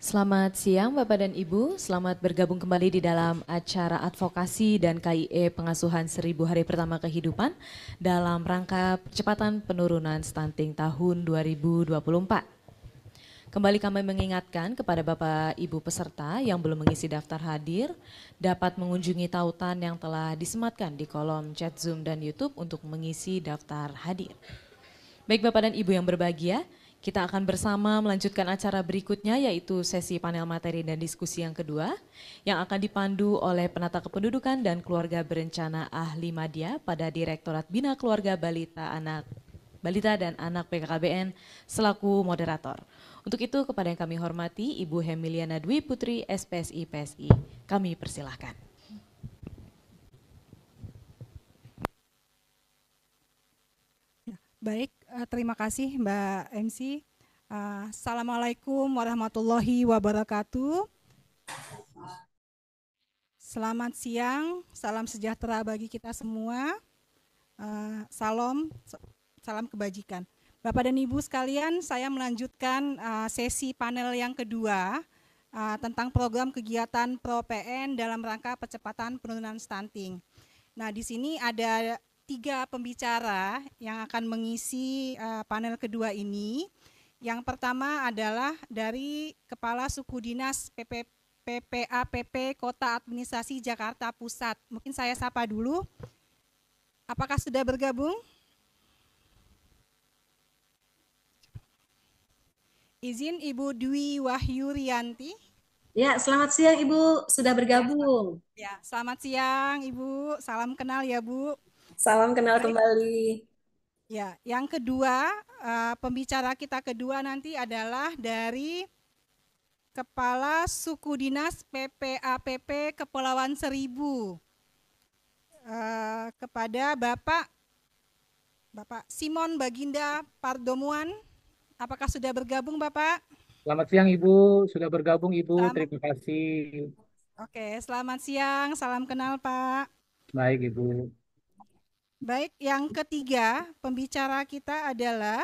Selamat siang Bapak dan Ibu, selamat bergabung kembali di dalam acara advokasi dan KIE Pengasuhan 1000 Hari Pertama Kehidupan dalam rangka percepatan penurunan stunting tahun 2024. Kembali kami mengingatkan kepada Bapak Ibu peserta yang belum mengisi daftar hadir dapat mengunjungi tautan yang telah disematkan di kolom chat Zoom dan YouTube untuk mengisi daftar hadir. Baik Bapak dan Ibu yang berbahagia, kita akan bersama melanjutkan acara berikutnya yaitu sesi panel materi dan diskusi yang kedua yang akan dipandu oleh penata kependudukan dan keluarga berencana ahli madya pada Direktorat Bina Keluarga Balita dan Anak PKKBN selaku moderator. Untuk itu kepada yang kami hormati Ibu Hemiliana Dwi Putri SPSI PSI, kami persilahkan. Baik, terima kasih Mbak MC. Assalamualaikum warahmatullahi wabarakatuh. Selamat siang, salam sejahtera bagi kita semua. Salam kebajikan. Bapak dan Ibu sekalian, saya melanjutkan sesi panel yang kedua tentang program kegiatan ProPN dalam rangka percepatan penurunan stunting. Nah, di sini ada 3 pembicara yang akan mengisi panel kedua ini. Yang pertama adalah dari Kepala Suku Dinas PPAPP Kota Administrasi Jakarta Pusat. Mungkin saya sapa dulu. Apakah sudah bergabung? Izin Ibu Dwi Wahyurianti. Ya, selamat siang Ibu, sudah bergabung. Ya, selamat siang Ibu, salam kenal ya Bu. Salam kenal kembali. Ya, yang kedua, pembicara kita kedua nanti adalah dari Kepala Suku Dinas PPAPP Kepulauan Seribu, kepada Bapak Simon Baginda Pardomuan. Apakah sudah bergabung Bapak? Selamat siang Ibu, sudah bergabung Ibu, terima kasih. Oke, selamat siang, salam kenal Pak. Baik Ibu. Baik, yang ketiga pembicara kita adalah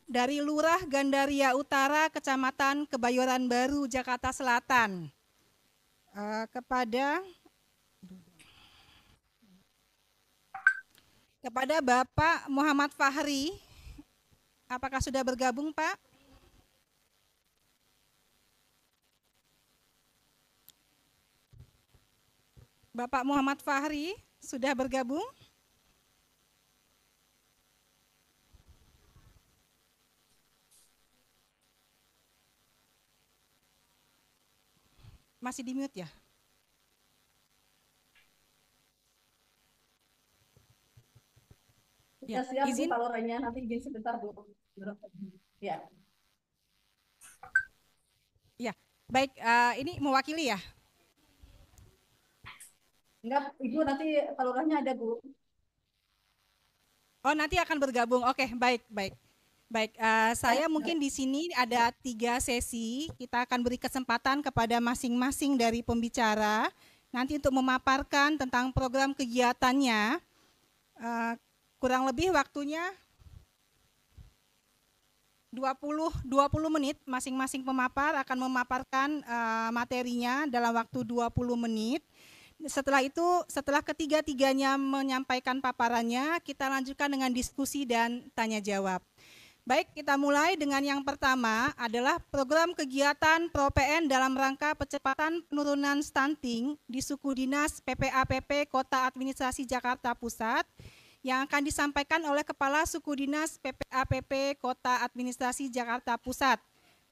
dari Lurah Gandaria Utara, Kecamatan Kebayoran Baru, Jakarta Selatan. Kepada Bapak Muhammad Fahri. Apakah sudah bergabung Pak? Bapak Muhammad Fahri sudah bergabung? Masih di mute ya? Ya, siap izin. Bu, kalau nanti izin sebentar Bu. Ya. Ya, baik, ini mewakili ya? Enggak, Ibu nanti palurahnya ada Bu. Oh, nanti akan bergabung. Oke, baik. Baik, saya mungkin di sini ada 3 sesi. Kita akan beri kesempatan kepada masing-masing dari pembicara nanti untuk memaparkan tentang program kegiatannya. Kurang lebih waktunya 20 menit, masing-masing pemapar akan memaparkan materinya dalam waktu 20 menit. Setelah itu, setelah ketiga-tiganya menyampaikan paparannya, kita lanjutkan dengan diskusi dan tanya jawab. Baik, kita mulai dengan yang pertama adalah program kegiatan ProPN dalam rangka percepatan penurunan stunting di Suku Dinas PPAPP Kota Administrasi Jakarta Pusat yang akan disampaikan oleh Kepala Suku Dinas PPAPP Kota Administrasi Jakarta Pusat.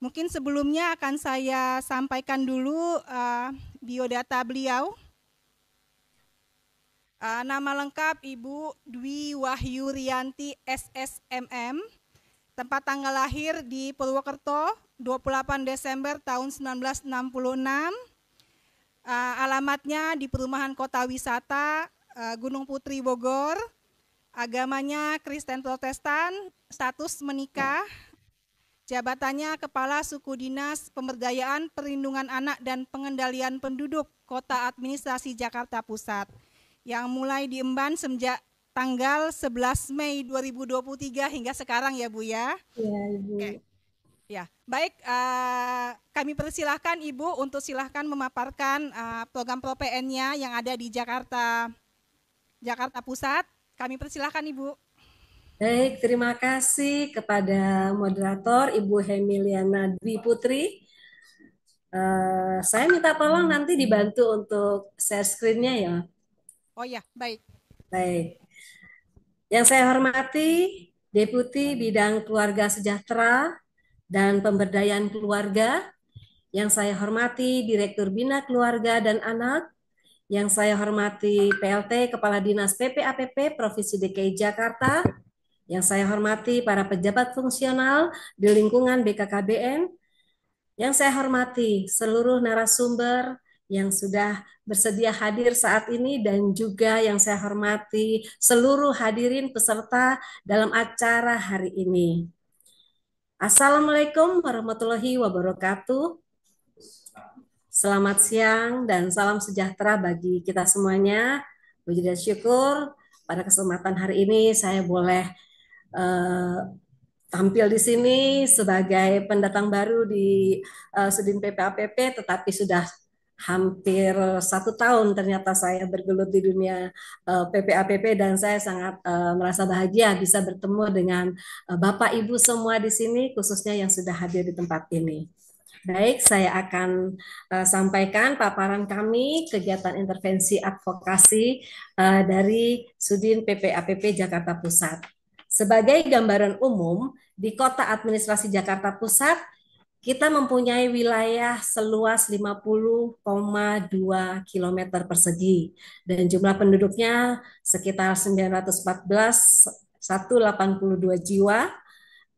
Mungkin sebelumnya akan saya sampaikan dulu biodata beliau. Nama lengkap Ibu Dwi Wahyurianti SSMM, tempat tanggal lahir di Purwokerto 28 Desember tahun 1966, alamatnya di Perumahan Kota Wisata Gunung Putri Bogor, agamanya Kristen Protestan, status menikah, jabatannya Kepala Suku Dinas Pemberdayaan Perlindungan Anak dan Pengendalian Penduduk Kota Administrasi Jakarta Pusat, yang mulai diemban semenjak tanggal 11 Mei 2023 hingga sekarang ya Bu ya. Iya Ibu. Oke. Ya, baik. Kami persilahkan Ibu untuk silahkan memaparkan program ProPN-nya yang ada di Jakarta Pusat. Kami persilahkan Ibu. Baik, terima kasih kepada moderator Ibu Hemiliana Dwi Putri. Saya minta tolong nanti dibantu untuk share screen-nya ya. Oh ya, baik. Baik. Yang saya hormati Deputi Bidang Keluarga Sejahtera dan Pemberdayaan Keluarga. Yang saya hormati Direktur Bina Keluarga dan Anak. Yang saya hormati PLT Kepala Dinas PPAPP Provinsi DKI Jakarta. Yang saya hormati para pejabat fungsional di lingkungan BKKBN. Yang saya hormati seluruh narasumber yang sudah bersedia hadir saat ini dan juga yang saya hormati seluruh hadirin peserta dalam acara hari ini. Assalamualaikum warahmatullahi wabarakatuh. Selamat siang dan salam sejahtera bagi kita semuanya. Puji dan syukur pada kesempatan hari ini saya boleh tampil di sini sebagai pendatang baru di Sudin PPAPP, tetapi sudah hampir 1 tahun ternyata saya bergelut di dunia PPAPP dan saya sangat merasa bahagia bisa bertemu dengan Bapak Ibu semua di sini, khususnya yang sudah hadir di tempat ini. Baik, saya akan sampaikan paparan kami kegiatan intervensi advokasi dari Sudin PPAPP Jakarta Pusat. Sebagai gambaran umum, di Kota Administrasi Jakarta Pusat, kita mempunyai wilayah seluas 50,2 km persegi dan jumlah penduduknya sekitar 914.182 jiwa.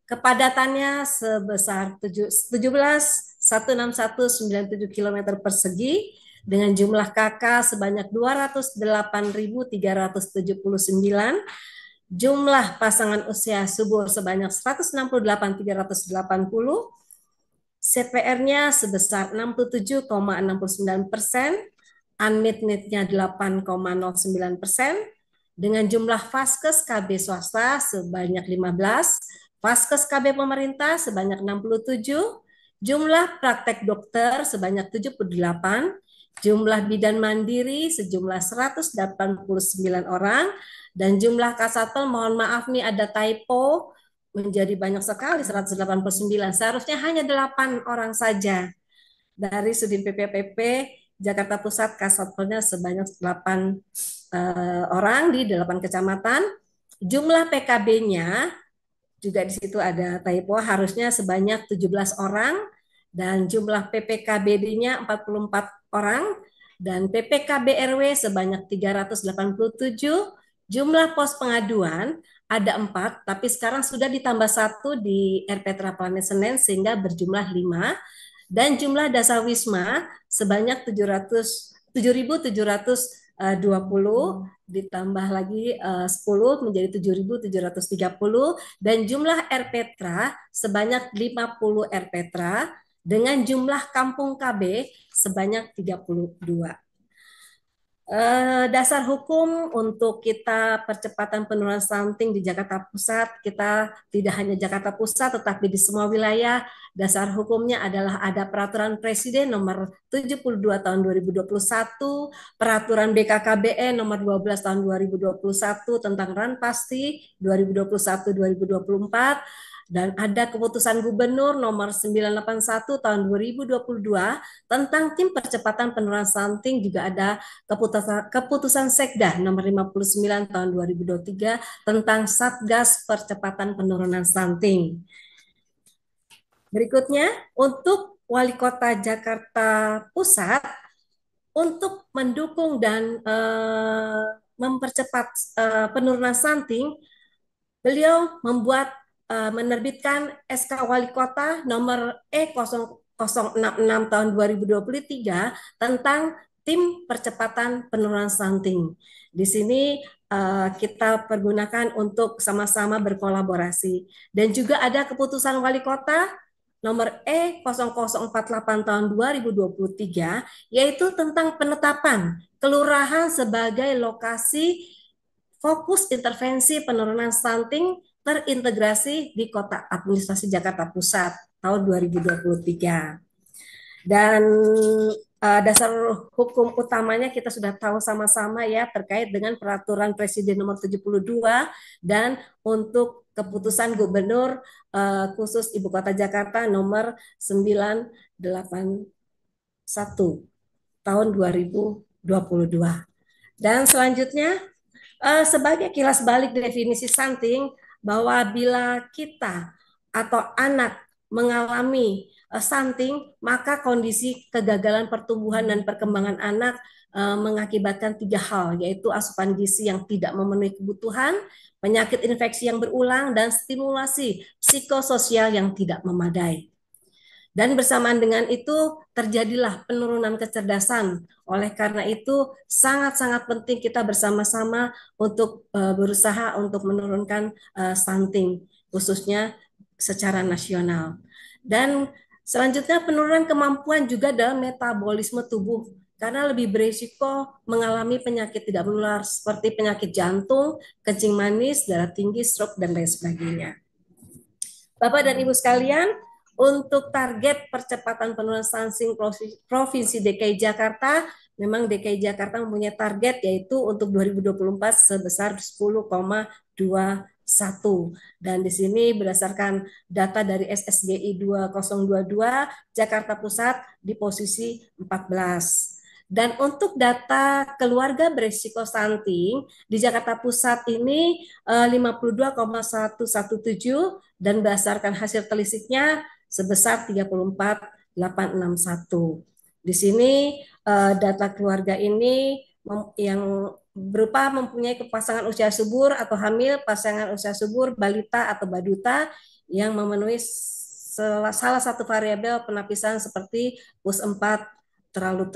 Kepadatannya sebesar 17.16197 km persegi dengan jumlah KK sebanyak 208.379, jumlah pasangan usia subur sebanyak 168.380, CPR-nya sebesar 67,69%, unmet-nya 8,09%, dengan jumlah Vaskes KB swasta sebanyak 15, Vaskes KB pemerintah sebanyak 67, jumlah praktek dokter sebanyak 78, jumlah bidan mandiri sejumlah 189 orang, dan jumlah kasatpel, mohon maaf nih ada typo, menjadi banyak sekali 189, seharusnya hanya 8 orang saja. Dari Sudin PPAPP Jakarta Pusat kasatpelnya sebanyak 8 orang di 8 kecamatan. Jumlah PKB-nya juga di situ ada typo, harusnya sebanyak 17 orang, dan jumlah PPKBD-nya 44 orang, dan PPKB RW sebanyak 387, jumlah pos pengaduan ada 4, tapi sekarang sudah ditambah 1 di RPTRA Planet Senen sehingga berjumlah 5, dan jumlah dasar wisma sebanyak 7.720, ditambah lagi 10 menjadi 7.730, dan jumlah RPTRA sebanyak 50 RPTRA dengan jumlah kampung KB sebanyak 32. Dasar hukum untuk kita percepatan penurunan stunting di Jakarta Pusat, kita tidak hanya Jakarta Pusat tetapi di semua wilayah. Dasar hukumnya adalah ada Peraturan Presiden nomor 72 tahun 2021, Peraturan BKKBN nomor 12 tahun 2021 tentang Ranpasti 2021-2024, dan ada Keputusan Gubernur nomor 981 tahun 2022 tentang Tim Percepatan Penurunan Stunting, juga ada Keputusan Sekda nomor 59 tahun 2023 tentang Satgas Percepatan Penurunan Stunting. Berikutnya, untuk Wali Kota Jakarta Pusat, untuk mendukung dan mempercepat penurunan stunting, beliau menerbitkan SK Wali Kota nomor E0066 tahun 2023 tentang Tim Percepatan Penurunan Stunting. Di sini kita pergunakan untuk sama-sama berkolaborasi. Dan juga ada Keputusan Wali Kota nomor E0048 tahun 2023, yaitu tentang penetapan kelurahan sebagai lokasi fokus intervensi penurunan stunting terintegrasi di Kota Administrasi Jakarta Pusat. tahun 2023. Dan dasar hukum utamanya kita sudah tahu sama-sama ya, terkait dengan peraturan Presiden nomor 72 dan untuk keputusan Gubernur khusus Ibu Kota Jakarta nomor 981 tahun 2022. Dan selanjutnya sebagai kilas balik definisi stunting, bahwa bila kita atau anak mengalami stunting, maka kondisi kegagalan pertumbuhan dan perkembangan anak mengakibatkan 3 hal, yaitu asupan gizi yang tidak memenuhi kebutuhan, penyakit infeksi yang berulang, dan stimulasi psikososial yang tidak memadai. Dan bersamaan dengan itu terjadilah penurunan kecerdasan. Oleh karena itu sangat-sangat penting kita bersama-sama untuk berusaha untuk menurunkan stunting, khususnya secara nasional. Dan selanjutnya penurunan kemampuan juga dalam metabolisme tubuh, karena lebih berisiko mengalami penyakit tidak menular seperti penyakit jantung, kencing manis, darah tinggi, stroke, dan lain sebagainya. Bapak dan Ibu sekalian, untuk target percepatan penurunan stunting Provinsi DKI Jakarta, memang DKI Jakarta mempunyai target yaitu untuk 2024 sebesar 10,21. Dan di sini berdasarkan data dari SSGI 2022, Jakarta Pusat di posisi 14. Dan untuk data keluarga berisiko stunting di Jakarta Pusat ini 52,117 dan berdasarkan hasil telisiknya sebesar 34,861. Di sini data keluarga ini yang berupa mempunyai pasangan usia subur atau hamil, pasangan usia subur, balita atau baduta yang memenuhi salah satu variabel penapisan seperti PUS 4, terlalu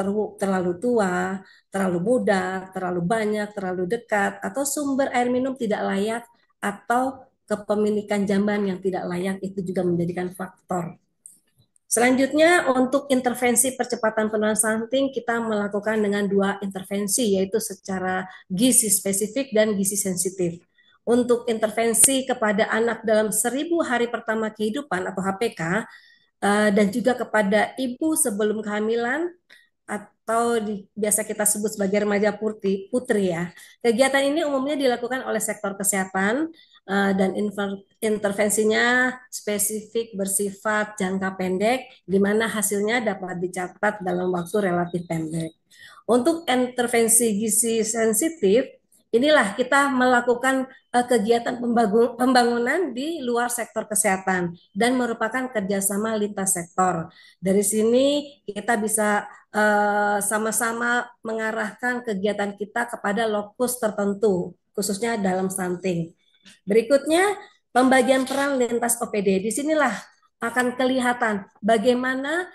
tua, terlalu muda, terlalu banyak, terlalu dekat, atau sumber air minum tidak layak, atau kepemilikan jamban yang tidak layak, itu juga menjadikan faktor. Selanjutnya untuk intervensi percepatan penurunan stunting kita melakukan dengan 2 intervensi, yaitu secara gizi spesifik dan gizi sensitif. Untuk intervensi kepada anak dalam 1000 hari pertama kehidupan atau HPK, dan juga kepada ibu sebelum kehamilan atau biasa kita sebut sebagai remaja putri ya. Kegiatan ini umumnya dilakukan oleh sektor kesehatan dan intervensinya spesifik bersifat jangka pendek, di mana hasilnya dapat dicatat dalam waktu relatif pendek. Untuk intervensi gizi sensitif, inilah kita melakukan kegiatan pembangunan di luar sektor kesehatan dan merupakan kerjasama lintas sektor. Dari sini kita bisa sama-sama mengarahkan kegiatan kita kepada lokus tertentu, khususnya dalam stunting. Berikutnya, pembagian peran lintas OPD. Disinilah akan kelihatan bagaimana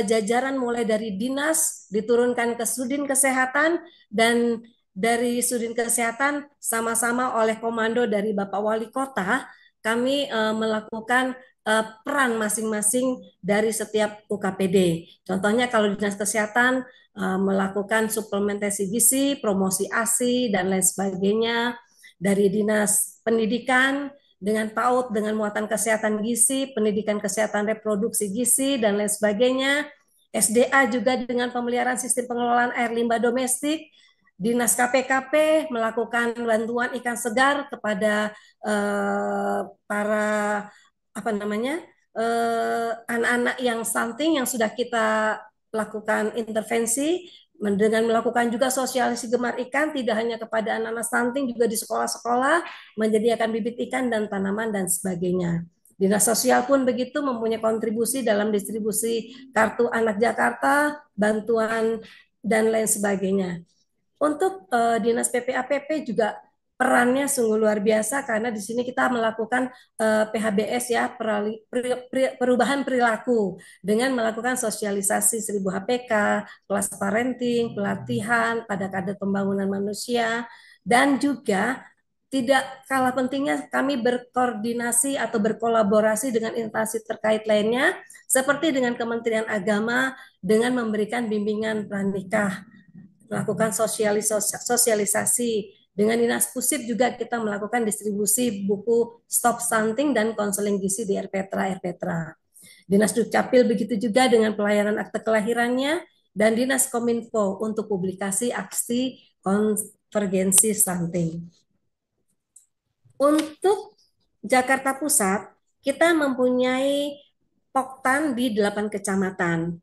jajaran mulai dari dinas diturunkan ke Sudin Kesehatan, dan dari Sudin Kesehatan sama-sama oleh komando dari Bapak Wali Kota, kami melakukan peran masing-masing dari setiap UKPD. Contohnya kalau Dinas Kesehatan melakukan suplementasi gizi, promosi ASI, dan lain sebagainya. Dari Dinas Pendidikan dengan PAUD dengan muatan kesehatan gizi, pendidikan kesehatan reproduksi gizi, dan lain sebagainya. SDA juga dengan pemeliharaan sistem pengelolaan air limbah domestik. Dinas KPKP melakukan bantuan ikan segar kepada para anak-anak yang stunting yang sudah kita lakukan intervensi dengan melakukan juga sosialisasi gemar ikan, tidak hanya kepada anak-anak stunting, juga di sekolah-sekolah menyediakan bibit ikan dan tanaman dan sebagainya. Dinas Sosial pun begitu, mempunyai kontribusi dalam distribusi kartu anak Jakarta, bantuan dan lain sebagainya. Untuk Dinas PPAPP juga perannya sungguh luar biasa, karena di sini kita melakukan PHBS ya, perubahan perilaku dengan melakukan sosialisasi 1000 HPK, kelas parenting, pelatihan pada kader pembangunan manusia, dan juga tidak kalah pentingnya kami berkoordinasi atau berkolaborasi dengan instansi terkait lainnya seperti dengan Kementerian Agama dengan memberikan bimbingan pranikah, melakukan sosialisasi. Dengan Dinas Pusip juga kita melakukan distribusi buku Stop Stunting dan konseling gizi di RPTRA. Dinas Dukcapil begitu juga dengan pelayanan akte kelahirannya, dan Dinas Kominfo untuk publikasi aksi konvergensi stunting. Untuk Jakarta Pusat, kita mempunyai Poktan di 8 kecamatan,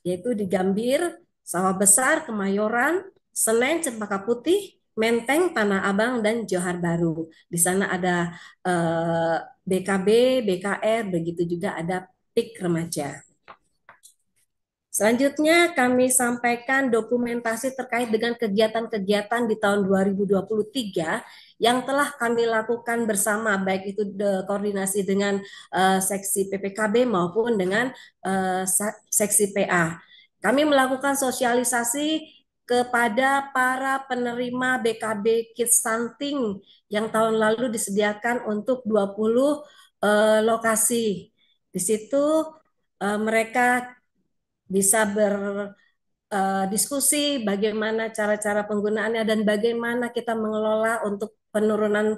yaitu di Gambir, Sawah Besar, Kemayoran, Senen, Cempaka Putih, Menteng, Tanah Abang, dan Johar Baru. Di sana ada BKB, BKR, begitu juga ada PIK Remaja. Selanjutnya kami sampaikan dokumentasi terkait dengan kegiatan-kegiatan di tahun 2023 yang telah kami lakukan bersama, baik itu koordinasi dengan seksi PPKB maupun dengan seksi PA. Kami melakukan sosialisasi kepada para penerima BKB Kids Stunting yang tahun lalu disediakan untuk 20 lokasi. Di situ mereka bisa berdiskusi bagaimana cara-cara penggunaannya dan bagaimana kita mengelola untuk penurunan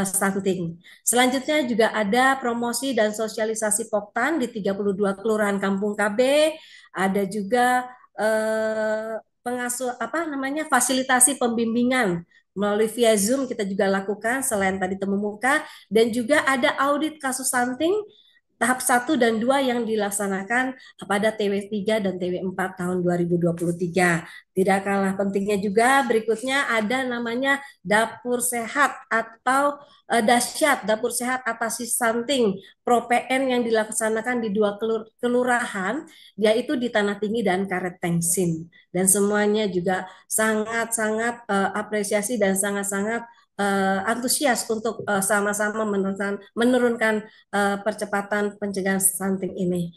stunting. Selanjutnya juga ada promosi dan sosialisasi Poktan di 32 kelurahan Kampung KB, ada juga fasilitasi pembimbingan melalui via Zoom kita juga lakukan selain tadi temu muka, dan juga ada audit kasus stunting tahap 1 dan 2 yang dilaksanakan pada TW3 dan TW4 tahun 2023. Tidak kalah pentingnya juga berikutnya ada namanya Dapur Sehat atau Dasyat Dapur Sehat Atasi Stunting Pro PN yang dilaksanakan di 2 kelurahan, yaitu di Tanah Tinggi dan Karet Tengsin. Dan semuanya juga sangat-sangat apresiasi dan sangat-sangat antusias untuk sama-sama menurunkan percepatan pencegahan stunting ini.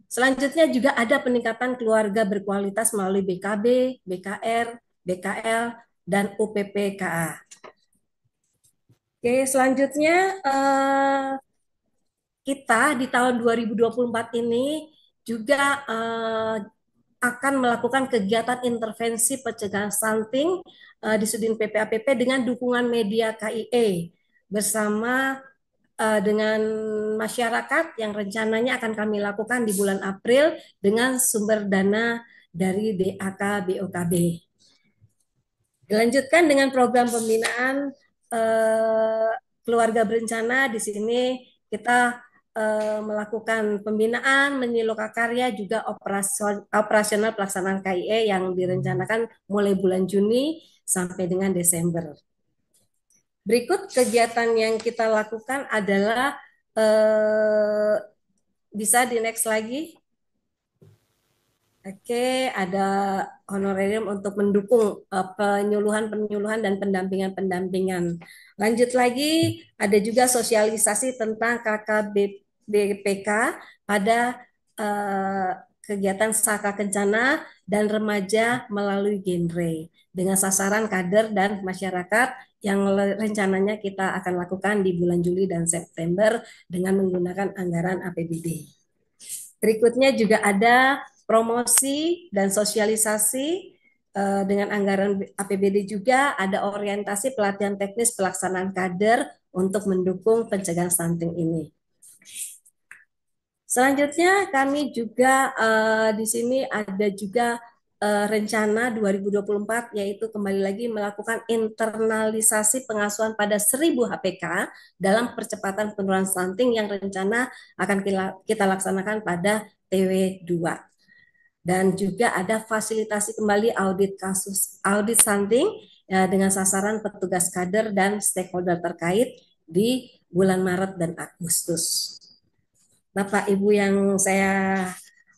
Selanjutnya juga ada peningkatan keluarga berkualitas melalui BKB, BKR, BKL, dan UPPKA. Oke, selanjutnya kita di tahun 2024 ini juga akan melakukan kegiatan intervensi pencegahan stunting di Sudin PPAPP dengan dukungan media KIE bersama dengan masyarakat yang rencananya akan kami lakukan di bulan April dengan sumber dana dari DAK BOKB. Dilanjutkan dengan program pembinaan keluarga berencana. Di sini kita melakukan pembinaan, menyiloka karya, juga operasional pelaksanaan KIE yang direncanakan mulai bulan Juni sampai dengan Desember. Berikut kegiatan yang kita lakukan adalah bisa di next lagi. Oke, ada honorarium untuk mendukung penyuluhan dan pendampingan. Lanjut lagi, ada juga sosialisasi tentang KKBPK pada kegiatan Saka Kencana dan remaja melalui genre dengan sasaran kader dan masyarakat yang rencananya kita akan lakukan di bulan Juli dan September dengan menggunakan anggaran APBD. Berikutnya juga ada promosi dan sosialisasi dengan anggaran APBD, juga ada orientasi pelatihan teknis pelaksanaan kader untuk mendukung pencegahan stunting ini. Selanjutnya kami juga di sini ada juga rencana 2024, yaitu kembali lagi melakukan internalisasi pengasuhan pada 1000 HPK dalam percepatan penurunan stunting yang rencana akan kita laksanakan pada TW2. Dan juga ada fasilitasi kembali audit stunting dengan sasaran petugas kader dan stakeholder terkait di bulan Maret dan Agustus. Bapak Ibu yang saya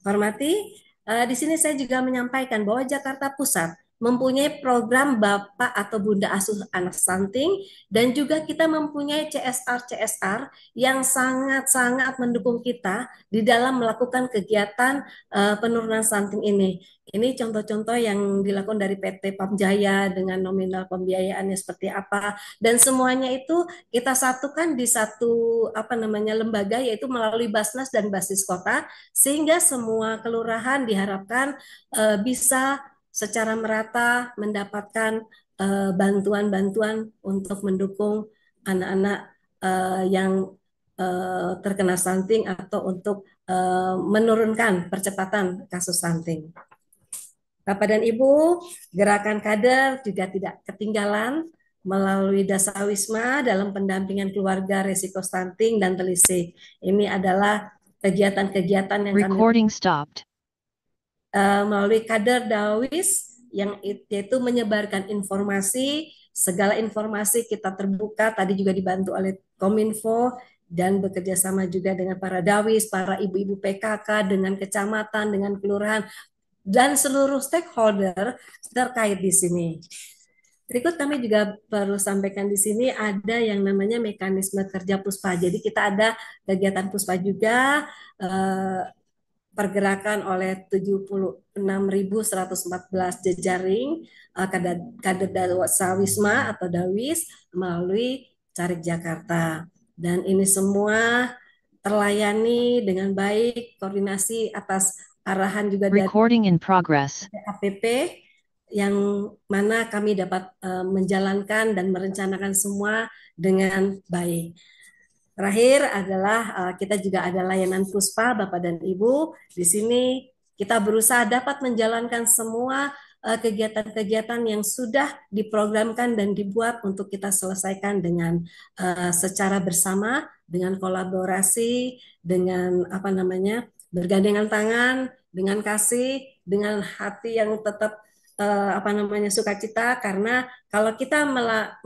hormati, di sini saya juga menyampaikan bahwa Jakarta Pusat mempunyai program Bapak atau Bunda Asuh Anak Stunting, dan juga kita mempunyai CSR yang sangat-sangat mendukung kita di dalam melakukan kegiatan penurunan stunting ini. Ini contoh-contoh yang dilakukan dari PT Pamjaya dengan nominal pembiayaannya seperti apa, dan semuanya itu kita satukan di satu lembaga, yaitu melalui Basnas dan Basis Kota, sehingga semua kelurahan diharapkan bisa secara merata mendapatkan bantuan-bantuan untuk mendukung anak-anak yang terkena stunting atau untuk menurunkan percepatan kasus stunting. Bapak dan Ibu, gerakan kader juga tidak ketinggalan melalui Dasawisma dalam pendampingan keluarga resiko stunting dan telisik. Ini adalah kegiatan-kegiatan yang kami Recording stopped. melalui kader Dawis yang yaitu menyebarkan informasi, segala informasi kita terbuka, tadi juga dibantu oleh Kominfo dan bekerja sama juga dengan para Dawis, para ibu-ibu PKK, dengan kecamatan, dengan kelurahan, dan seluruh stakeholder terkait di sini. Berikut kami juga perlu sampaikan di sini ada yang namanya mekanisme kerja Puspa. Jadi kita ada kegiatan Puspa juga, pergerakan oleh 76.114 jejaring kader Dasawisma atau Dawis melalui Carik Jakarta. Dan ini semua terlayani dengan baik, koordinasi atas arahan juga dari Recording in progress. APP yang mana kami dapat menjalankan dan merencanakan semua dengan baik. Terakhir adalah kita juga ada layanan Puspa, Bapak dan Ibu. Di sini kita berusaha dapat menjalankan semua kegiatan-kegiatan yang sudah diprogramkan dan dibuat untuk kita selesaikan dengan secara bersama, dengan kolaborasi, dengan bergandengan tangan, dengan kasih, dengan hati yang tetap sukacita, karena kalau kita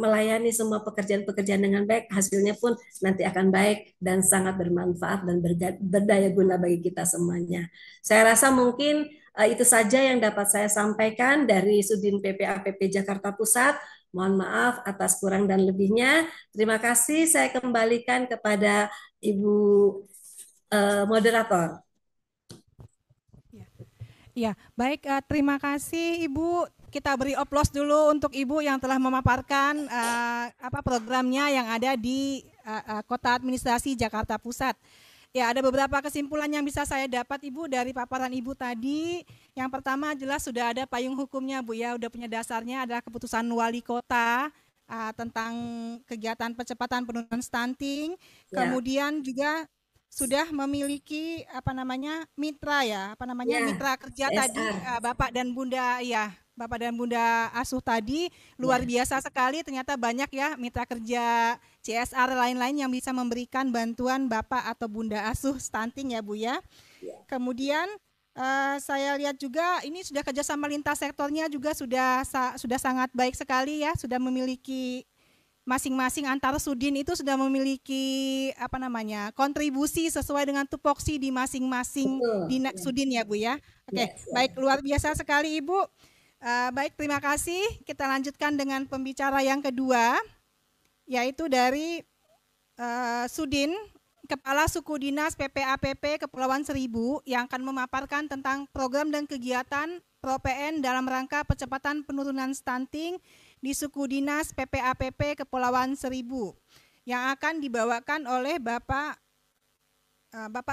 melayani semua pekerjaan-pekerjaan dengan baik, hasilnya pun nanti akan baik dan sangat bermanfaat dan berdaya guna bagi kita semuanya. Saya rasa mungkin itu saja yang dapat saya sampaikan dari Sudin PPAPP Jakarta Pusat. Mohon maaf atas kurang dan lebihnya. Terima kasih, saya kembalikan kepada Ibu moderator. Ya, baik. Terima kasih Ibu. Kita beri aplaus dulu untuk Ibu yang telah memaparkan programnya yang ada di Kota Administrasi Jakarta Pusat. Ya, ada beberapa kesimpulan yang bisa saya dapat Ibu dari paparan Ibu tadi. Yang pertama jelas sudah ada payung hukumnya Bu ya, udah punya dasarnya adalah keputusan Wali Kota tentang kegiatan percepatan penurunan stunting. Kemudian juga sudah memiliki mitra mitra kerja CSR. Tadi Bapak dan Bunda Bapak dan Bunda asuh tadi luar biasa sekali, ternyata banyak ya mitra kerja CSR lain-lain yang bisa memberikan bantuan Bapak atau Bunda asuh stunting ya Bu ya. Kemudian saya lihat juga ini sudah kerjasama lintas sektornya juga sudah sangat baik sekali ya, sudah memiliki masing-masing antar sudin itu sudah memiliki kontribusi sesuai dengan tupoksi di masing-masing sudin ya Bu ya. Oke, baik, luar biasa sekali Ibu. Baik, terima kasih. Kita lanjutkan dengan pembicara yang kedua, yaitu dari Sudin Kepala Suku Dinas PPAPP Kepulauan Seribu yang akan memaparkan tentang program dan kegiatan ProPN dalam rangka percepatan penurunan stunting di Suku Dinas PPAPP Kepulauan Seribu yang akan dibawakan oleh Bapak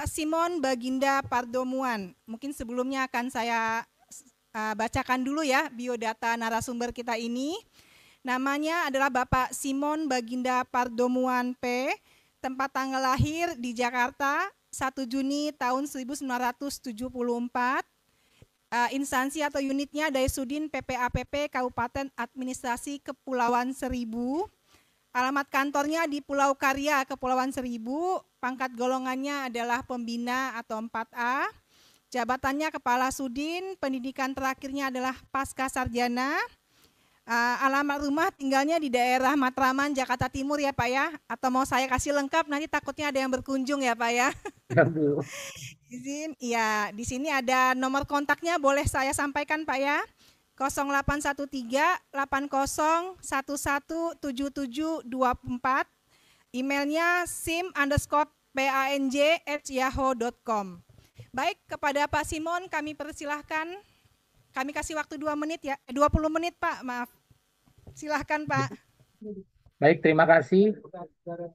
Simon Baginda Pardomuan. Mungkin sebelumnya akan saya bacakan dulu ya biodata narasumber kita ini. Namanya adalah Bapak Simon Baginda Pardomuan P. Tempat tanggal lahir di Jakarta 1 Juni tahun 1974. Instansi atau unitnya dari Sudin PPAPP Kabupaten Administrasi Kepulauan Seribu. Alamat kantornya di Pulau Karya, Kepulauan Seribu. Pangkat golongannya adalah pembina atau 4A. Jabatannya Kepala Sudin, pendidikan terakhirnya adalah Pasca Sarjana. Alamat rumah tinggalnya di daerah Matraman, Jakarta Timur ya Pak ya. Atau mau saya kasih lengkap, nanti takutnya ada yang berkunjung ya Pak ya. Izin, ya di sini ada nomor kontaknya, boleh saya sampaikan Pak ya. 0813-80117724. Emailnya sim_pang@yahoo.com. Baik, kepada Pak Simon kami persilahkan. Kami kasih waktu 2 menit ya, 20 menit Pak, maaf. Silahkan Pak. Baik, terima kasih.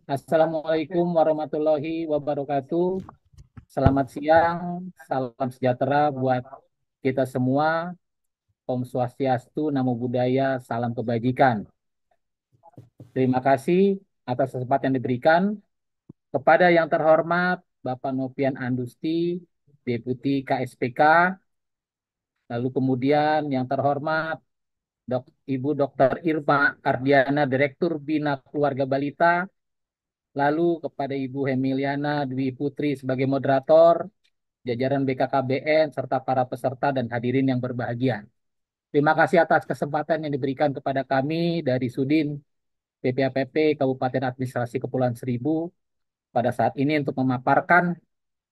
Assalamualaikum warahmatullahi wabarakatuh. Selamat siang, salam sejahtera buat kita semua. Om Swastiastu, Namo Buddhaya, salam kebajikan. Terima kasih atas kesempatan yang diberikan. Kepada yang terhormat Bapak Nopian Andusti, Deputi KSPK, lalu kemudian yang terhormat Ibu Dr. Irma Ardiana, Direktur Bina Keluarga Balita, lalu kepada Ibu Hemiliana Dwi Putri sebagai moderator, jajaran BKKBN, serta para peserta dan hadirin yang berbahagia. Terima kasih atas kesempatan yang diberikan kepada kami dari Sudin PPAPP Kabupaten Administrasi Kepulauan Seribu pada saat ini untuk memaparkan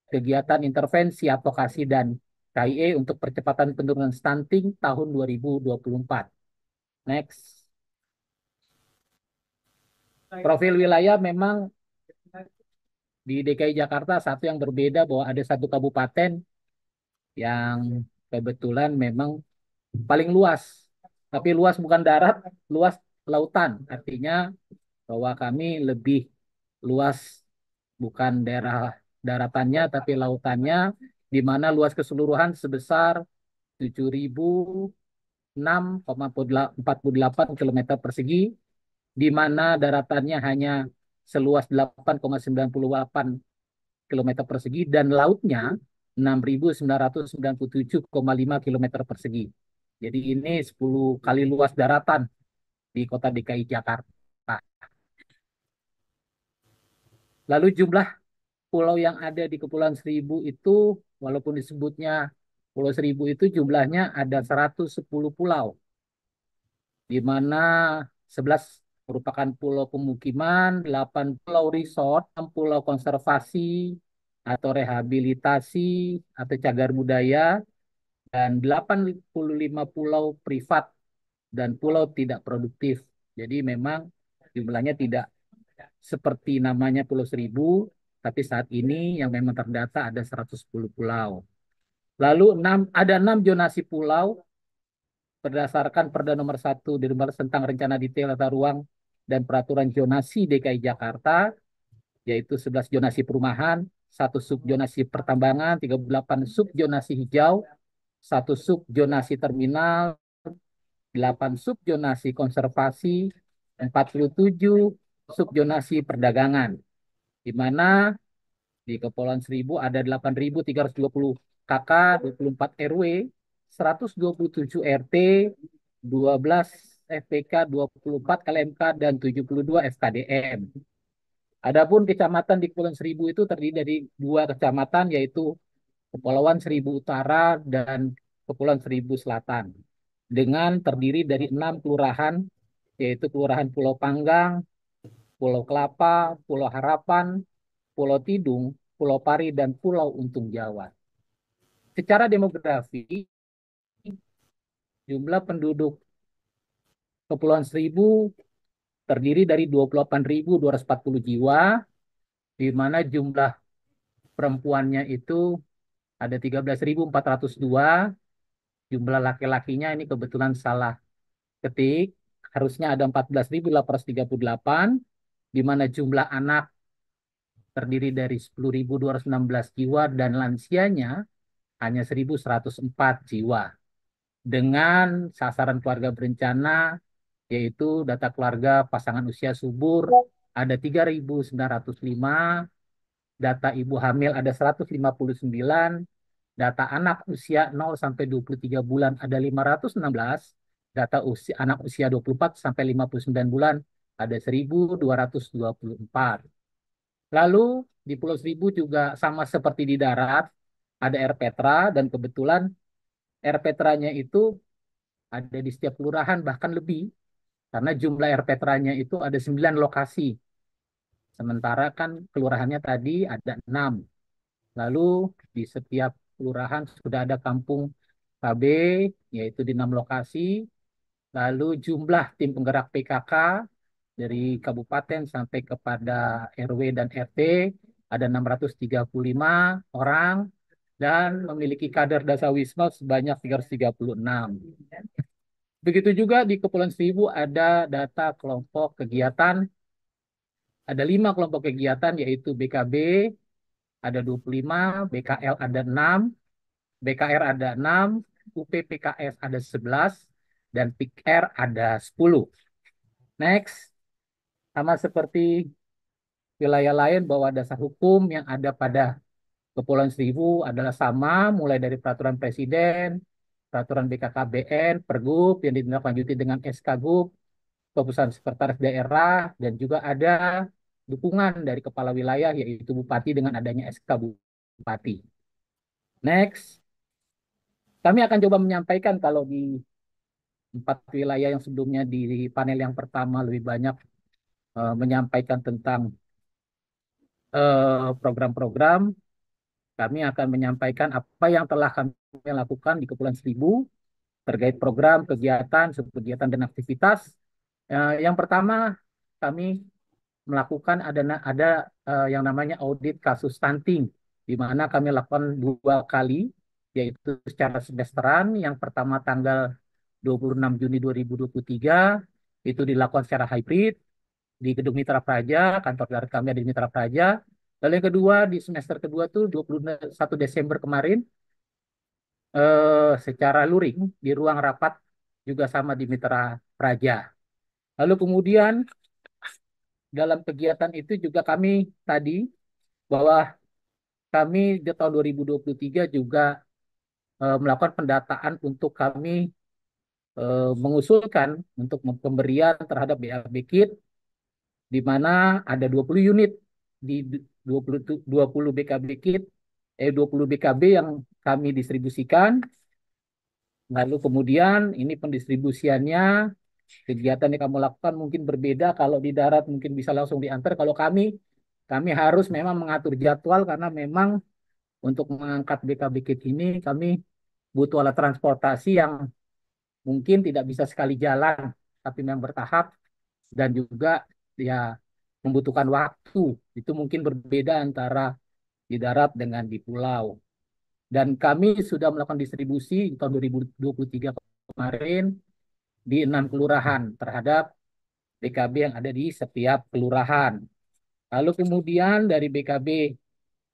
kegiatan intervensi advokasi dan KIE untuk percepatan penurunan stunting tahun 2024. Next. Profil wilayah memang di DKI Jakarta satu yang berbeda bahwa ada satu kabupaten yang kebetulan memang paling luas. Tapi luas bukan darat, luas lautan. Artinya bahwa kami lebih luas bukan daerah daratannya tapi lautannya, di mana luas keseluruhan sebesar 7.006,48 km persegi, di mana daratannya hanya seluas 8,98 km persegi dan lautnya 6.997,5 km persegi. Jadi ini 10 kali luas daratan di kota DKI Jakarta. Lalu jumlah pulau yang ada di Kepulauan Seribu itu, walaupun disebutnya Pulau Seribu itu jumlahnya ada 110 pulau, di mana 11 merupakan pulau pemukiman, 8 pulau resort, 6 pulau konservasi atau rehabilitasi atau cagar budaya, dan 85 pulau privat dan pulau tidak produktif. Jadi memang jumlahnya tidak seperti namanya Pulau Seribu, tapi saat ini yang memang terdata ada 110 pulau. Lalu ada 6 zonasi pulau berdasarkan Perda nomor 1 tentang rencana detail tata ruang dan peraturan zonasi DKI Jakarta, yaitu 11 zonasi perumahan, 1 subzonasi pertambangan, 38 subzonasi hijau, 1 subzonasi terminal, 8 subzonasi konservasi, 47 subzonasi perdagangan, di mana di Kepulauan Seribu ada 8.320 KK, 24 RW, 127 RT, 12 FPK, 24 KLMK, dan 72 FKDM. Adapun kecamatan di Kepulauan Seribu itu terdiri dari 2 kecamatan, yaitu Kepulauan Seribu Utara dan Kepulauan Seribu Selatan, dengan terdiri dari 6 kelurahan, yaitu Kelurahan Pulau Panggang, Pulau Kelapa, Pulau Harapan, Pulau Tidung, Pulau Pari, dan Pulau Untung Jawa. Secara demografi, jumlah penduduk Kepulauan Seribu terdiri dari 28.240 jiwa, di mana jumlah perempuannya itu ada 13.402, jumlah laki-lakinya ini kebetulan salah ketik, harusnya ada 14.838, di mana jumlah anak terdiri dari 10.216 jiwa dan lansianya hanya 1.104 jiwa. Dengan sasaran keluarga berencana, yaitu data keluarga pasangan usia subur ada 3.905, data ibu hamil ada 159, data anak usia 0 sampai 23 bulan ada 516, data anak usia 24 sampai 59 bulan ada 1.224. Lalu di Pulau Seribu juga sama seperti di darat, ada air petra, dan kebetulan air petranya itu ada di setiap kelurahan, bahkan lebih, karena jumlah air petranya itu ada 9 lokasi. Sementara kan kelurahannya tadi ada 6. Lalu di setiap kelurahan sudah ada kampung KB, yaitu di 6 lokasi. Lalu jumlah tim penggerak PKK dari kabupaten sampai kepada RW dan RT ada 635 orang dan memiliki kader dasawisma sebanyak 336. Begitu juga di Kepulauan Seribu ada data kelompok kegiatan, ada 5 kelompok kegiatan, yaitu BKB ada 25, BKL ada 6, BKR ada 6, UPPKS ada 11, dan PIKR ada 10. Next, sama seperti wilayah lain bahwa dasar hukum yang ada pada Kepulauan Seribu adalah sama, mulai dari peraturan presiden, peraturan BKKBN, Pergub yang ditindaklanjuti dengan SKGUP, keputusan sekretaris daerah, dan juga ada dukungan dari kepala wilayah yaitu bupati dengan adanya SK Bupati. Next, kami akan coba menyampaikan kalau di 4 wilayah yang sebelumnya di panel yang pertama lebih banyak menyampaikan tentang program-program, kami akan menyampaikan apa yang telah kami lakukan di Kepulauan Seribu terkait program, kegiatan, kegiatan dan aktivitas. Yang pertama, kami melakukan yang namanya audit kasus stunting, di mana kami lakukan 2 kali, yaitu secara semesteran. Yang pertama tanggal 26 Juni 2023, itu dilakukan secara hybrid di Gedung Mitra Praja, kantor darat kami ada di Mitra Praja. Lalu yang kedua, di semester kedua tuh 21 Desember kemarin, secara luring di ruang rapat juga sama di Mitra Praja. Lalu kemudian dalam kegiatan itu juga kami tadi bahwa kami di tahun 2023 juga melakukan pendataan untuk kami mengusulkan untuk pemberian terhadap BAB Kit, di mana ada 20 unit di 20 BKB Kit, 20 BKB yang kami distribusikan. Lalu kemudian ini pendistribusiannya, kegiatan yang kamu lakukan mungkin berbeda. Kalau di darat mungkin bisa langsung diantar. Kalau kami harus memang mengatur jadwal karena memang untuk mengangkat BKB Kit ini kami butuh alat transportasi yang mungkin tidak bisa sekali jalan, tapi memang bertahap dan juga ya membutuhkan waktu. Itu mungkin berbeda antara di darat dengan di pulau. Dan kami sudah melakukan distribusi di tahun 2023 kemarin di 6 kelurahan terhadap BKB yang ada di setiap kelurahan. Lalu kemudian dari BKB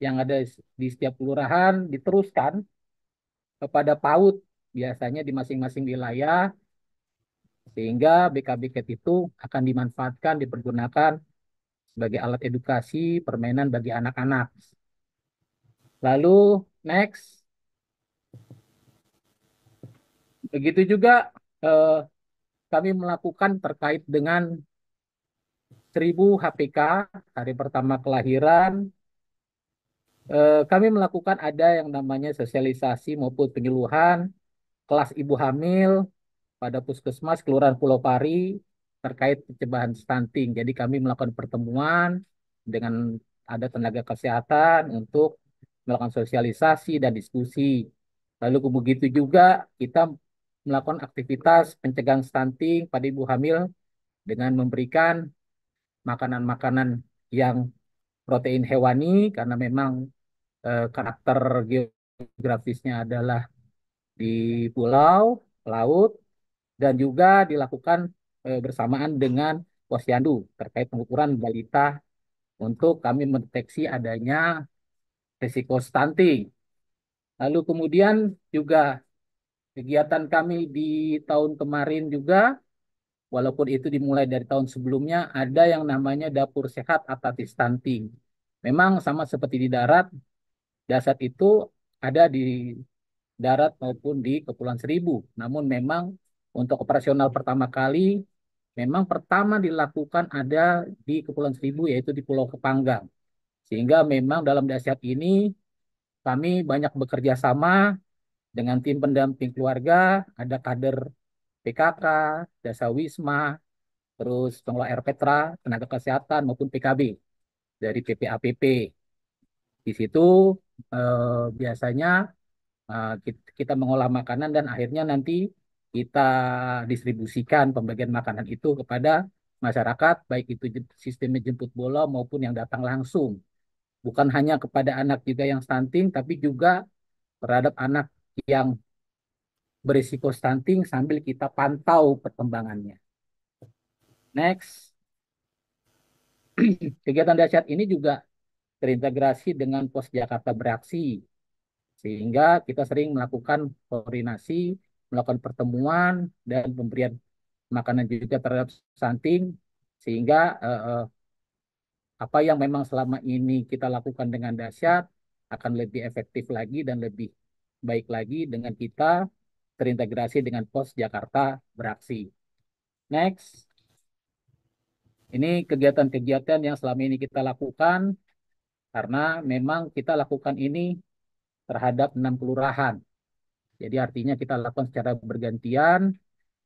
yang ada di setiap kelurahan diteruskan kepada PAUD, biasanya di masing-masing wilayah, sehingga BKB Cat itu akan dimanfaatkan, dipergunakan sebagai alat edukasi, permainan bagi anak-anak. Lalu next, begitu juga kami melakukan terkait dengan 1000 HPK, hari pertama kelahiran. Kami melakukan ada yang namanya sosialisasi maupun penyuluhan kelas ibu hamil pada Puskesmas Kelurahan Pulau Pari terkait pencegahan stunting. Jadi kami melakukan pertemuan dengan ada tenaga kesehatan untuk melakukan sosialisasi dan diskusi. Lalu begitu juga kita melakukan aktivitas pencegahan stunting pada ibu hamil dengan memberikan makanan-makanan yang protein hewani karena memang karakter geografisnya adalah di pulau, laut, dan juga dilakukan bersamaan dengan posyandu terkait pengukuran balita untuk kami mendeteksi adanya risiko stunting. Lalu kemudian juga kegiatan kami di tahun kemarin juga, walaupun itu dimulai dari tahun sebelumnya, ada yang namanya dapur sehat atasi stunting. Memang sama seperti di darat, dasar itu ada di darat maupun di Kepulauan Seribu. Namun memang untuk operasional pertama kali, memang pertama dilakukan ada di Kepulauan Seribu, yaitu di Pulau Kepanggang. Sehingga memang dalam dahsyat ini kami banyak bekerja sama dengan tim pendamping keluarga, ada kader PKK, Dasa Wisma, terus pengelola Air Petra, tenaga kesehatan maupun PKB dari PPAPP. Di situ biasanya kita mengolah makanan dan akhirnya nanti kita distribusikan pembagian makanan itu kepada masyarakat, baik itu sistemnya jemput bola maupun yang datang langsung. Bukan hanya kepada anak juga yang stunting, tapi juga terhadap anak yang berisiko stunting sambil kita pantau perkembangannya. Next, kegiatan dahsyat ini juga terintegrasi dengan Pos Jakarta Beraksi, sehingga kita sering melakukan koordinasi, melakukan pertemuan, dan pemberian makanan juga terhadap stunting, sehingga apa yang memang selama ini kita lakukan dengan dahsyat akan lebih efektif lagi dan lebih baik lagi dengan kita terintegrasi dengan Pos Jakarta Beraksi. Next, ini kegiatan-kegiatan yang selama ini kita lakukan karena memang kita lakukan ini terhadap 6 kelurahan. Jadi artinya kita lakukan secara bergantian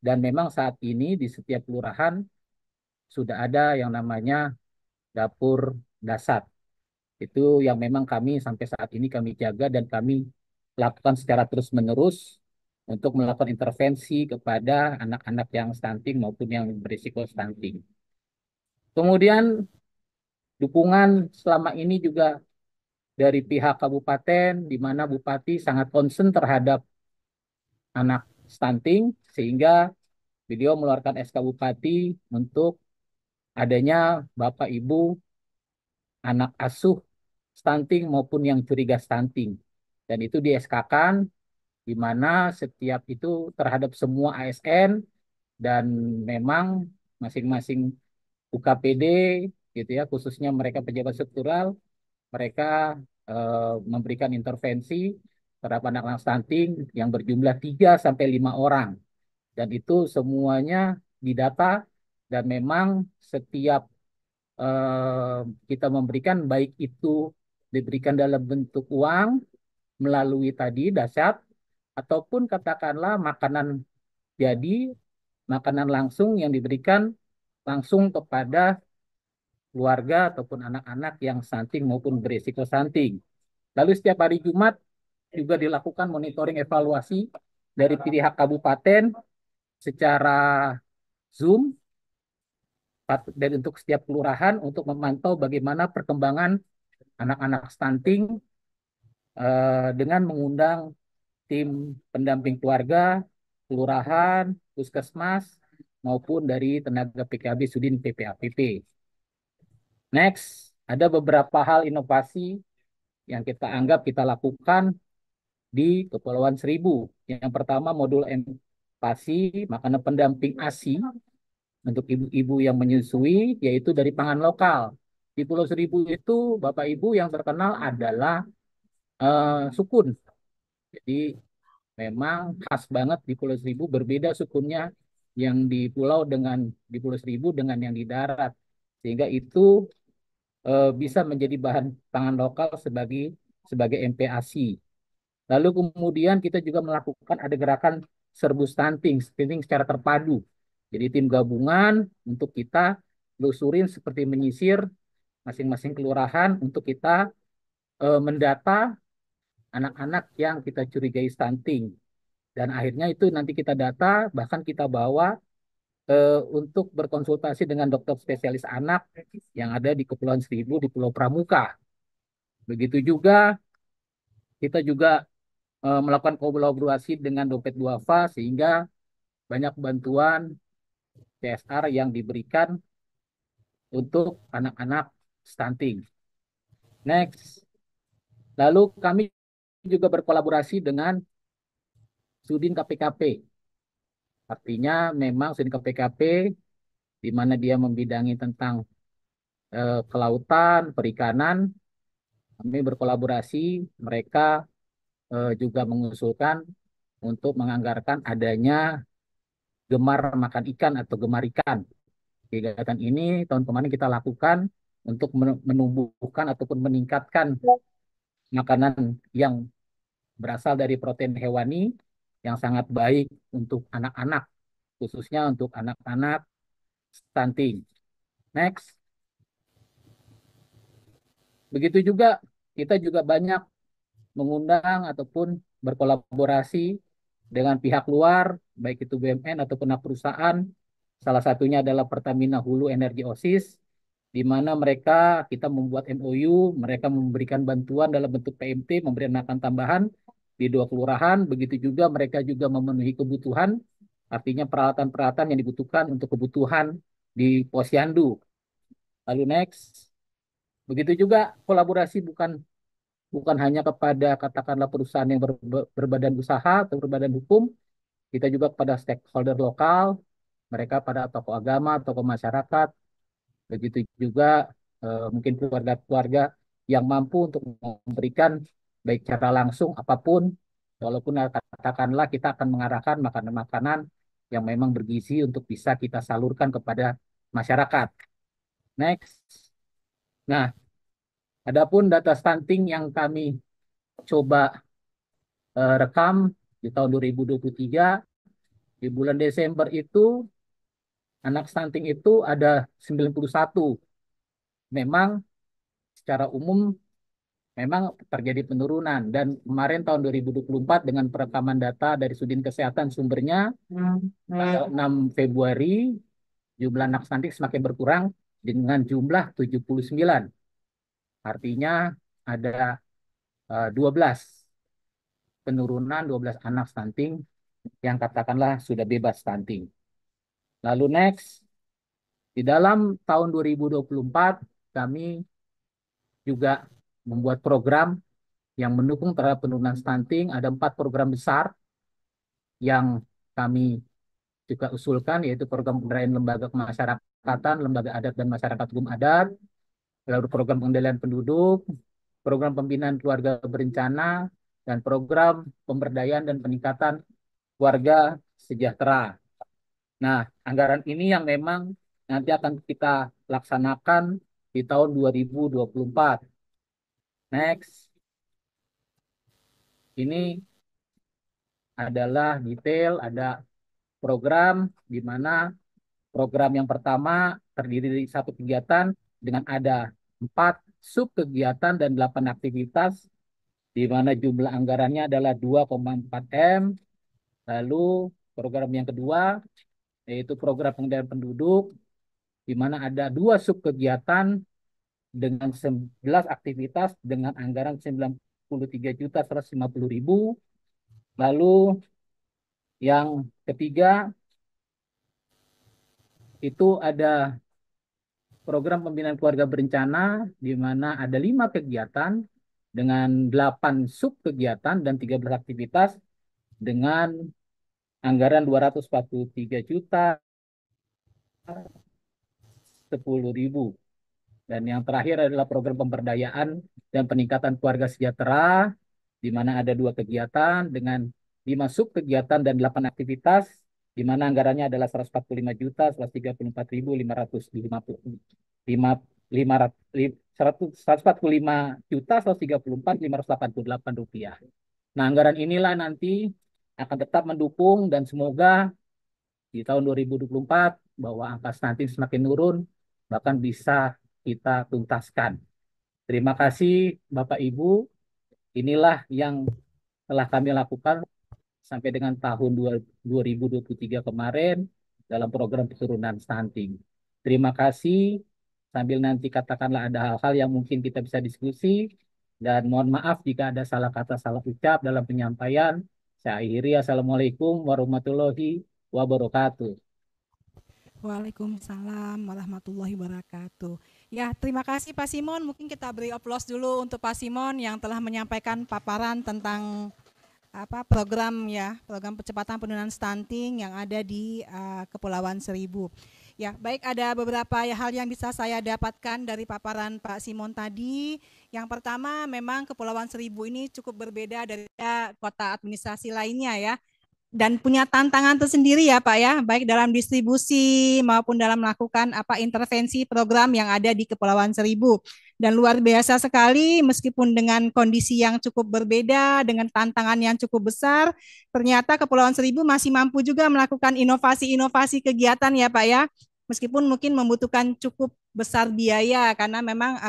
dan memang saat ini di setiap kelurahan sudah ada yang namanya dapur dasar. Itu yang memang kami sampai saat ini kami jaga dan kami lakukan secara terus-menerus untuk melakukan intervensi kepada anak-anak yang stunting maupun yang berisiko stunting. Kemudian dukungan selama ini juga dari pihak kabupaten, di mana Bupati sangat concern terhadap anak stunting, sehingga beliau mengeluarkan SK Bupati untuk adanya Bapak Ibu anak asuh stunting maupun yang curiga stunting. Dan itu di SK-kan, di mana setiap itu terhadap semua ASN dan memang masing-masing UKPD gitu ya, khususnya mereka pejabat struktural, mereka memberikan intervensi terhadap anak-anak stunting yang berjumlah 3 sampai 5 orang. Dan itu semuanya didata dan memang setiap kita memberikan baik itu diberikan dalam bentuk uang melalui tadi dasyat ataupun katakanlah makanan jadi makanan langsung yang diberikan langsung kepada keluarga ataupun anak-anak yang stunting maupun berisiko stunting. Lalu setiap hari Jumat juga dilakukan monitoring evaluasi dari pihak kabupaten secara Zoom dan untuk setiap kelurahan untuk memantau bagaimana perkembangan anak-anak stunting dengan mengundang tim pendamping keluarga, kelurahan, puskesmas, maupun dari tenaga PKB Sudin PPAPP. Next, ada beberapa hal inovasi yang kita anggap kita lakukan di Kepulauan Seribu. Yang pertama modul empati, makanan pendamping ASI untuk ibu-ibu yang menyusui, yaitu dari pangan lokal. Di Pulau Seribu itu Bapak Ibu yang terkenal adalah sukun. Jadi memang khas banget di Pulau Seribu, berbeda sukunnya yang di pulau dengan di Pulau Seribu dengan yang di darat. Sehingga itu bisa menjadi bahan pangan lokal sebagai MPASI. Lalu kemudian kita juga melakukan ada gerakan serbu stunting secara terpadu. Jadi tim gabungan untuk kita telusurin seperti menyisir masing-masing kelurahan untuk kita mendata anak-anak yang kita curigai stunting. Dan akhirnya itu nanti kita data, bahkan kita bawa untuk berkonsultasi dengan dokter spesialis anak yang ada di Kepulauan Seribu di Pulau Pramuka. Begitu juga kita juga melakukan kolaborasi dengan Dompet Duafa sehingga banyak bantuan CSR yang diberikan untuk anak-anak stunting. Next. Lalu kami juga berkolaborasi dengan Sudin KPKP. Artinya memang Sudin KPKP di mana dia membidangi tentang kelautan, perikanan, kami berkolaborasi, mereka juga mengusulkan untuk menganggarkan adanya gemar makan ikan atau gemar ikan. Kegiatan ini tahun kemarin kita lakukan untuk menumbuhkan ataupun meningkatkan makanan yang berasal dari protein hewani yang sangat baik untuk anak-anak, khususnya untuk anak-anak stunting. Next. Begitu juga kita juga banyak mengundang ataupun berkolaborasi dengan pihak luar, baik itu BUMN ataupun perusahaan. Salah satunya adalah Pertamina Hulu Energi OSIS, di mana kita membuat MOU, mereka memberikan bantuan dalam bentuk PMT, memberikan makan tambahan di 2 kelurahan. Begitu juga mereka juga memenuhi kebutuhan, artinya peralatan-peralatan yang dibutuhkan untuk kebutuhan di Posyandu. Lalu next, begitu juga kolaborasi bukan hanya kepada katakanlah perusahaan yang berbadan usaha atau berbadan hukum, kita juga kepada stakeholder lokal, mereka pada tokoh agama, tokoh masyarakat, begitu juga mungkin keluarga-keluarga yang mampu untuk memberikan baik secara langsung apapun, walaupun katakanlah kita akan mengarahkan makanan-makanan yang memang bergizi untuk bisa kita salurkan kepada masyarakat. Next. Nah, adapun data stunting yang kami coba rekam di tahun 2023, di bulan Desember itu anak stunting itu ada 91. Memang secara umum memang terjadi penurunan, dan kemarin tahun 2024 dengan perekaman data dari Sudin Kesehatan sumbernya tanggal 6 Februari jumlah anak stunting semakin berkurang dengan jumlah 79. Artinya ada 12 penurunan, 12 anak stunting yang katakanlah sudah bebas stunting. Lalu next, di dalam tahun 2024 kami juga membuat program yang mendukung terhadap penurunan stunting. Ada 4 program besar yang kami juga usulkan, yaitu program pemberdayaan lembaga kemasyarakatan, lembaga adat dan masyarakat hukum adat, lalu program pengendalian penduduk, program pembinaan keluarga berencana, dan program pemberdayaan dan peningkatan keluarga sejahtera. Nah, anggaran ini yang memang nanti akan kita laksanakan di tahun 2024. Next. Ini adalah detail, ada program di mana program yang pertama terdiri dari satu kegiatan dengan ada 4 sub kegiatan dan 8 aktivitas, di mana jumlah anggarannya adalah 2,4 M. Lalu program yang kedua yaitu program pengendalian penduduk, di mana ada 2 sub kegiatan dengan 11 aktivitas dengan anggaran 93.150.000. Lalu yang ketiga itu ada program pembinaan keluarga berencana, di mana ada 5 kegiatan dengan 8 sub kegiatan dan 13 aktivitas dengan anggaran 243 juta 10.000. Dan yang terakhir adalah program pemberdayaan dan peningkatan keluarga sejahtera, di mana ada 2 kegiatan dengan 5 sub kegiatan dan 8 aktivitas, di mana anggarannya adalah 145 juta 145 rupiah. Nah, anggaran inilah nanti akan tetap mendukung dan semoga di tahun 2024 bahwa angka stunting semakin turun, bahkan bisa kita tuntaskan. Terima kasih Bapak Ibu. Inilah yang telah kami lakukan sampai dengan tahun 2023 kemarin dalam program penurunan stunting. Terima kasih. Sambil nanti katakanlah ada hal-hal yang mungkin kita bisa diskusi, dan mohon maaf jika ada salah kata, salah ucap dalam penyampaian. Saya akhiri. Assalamualaikum warahmatullahi wabarakatuh. Waalaikumsalam warahmatullahi wabarakatuh. Ya, terima kasih Pak Simon. Mungkin kita beri aplaus dulu untuk Pak Simon yang telah menyampaikan paparan tentang program percepatan penurunan stunting yang ada di Kepulauan Seribu. Ya, baik, ada beberapa hal yang bisa saya dapatkan dari paparan Pak Simon tadi. Yang pertama, memang Kepulauan Seribu ini cukup berbeda dari kota administrasi lainnya ya. Dan punya tantangan tersendiri ya Pak ya, baik dalam distribusi maupun dalam melakukan intervensi program yang ada di Kepulauan Seribu. Dan luar biasa sekali, meskipun dengan kondisi yang cukup berbeda, dengan tantangan yang cukup besar, ternyata Kepulauan Seribu masih mampu juga melakukan inovasi-inovasi kegiatan ya Pak ya, meskipun mungkin membutuhkan cukup besar biaya, karena memang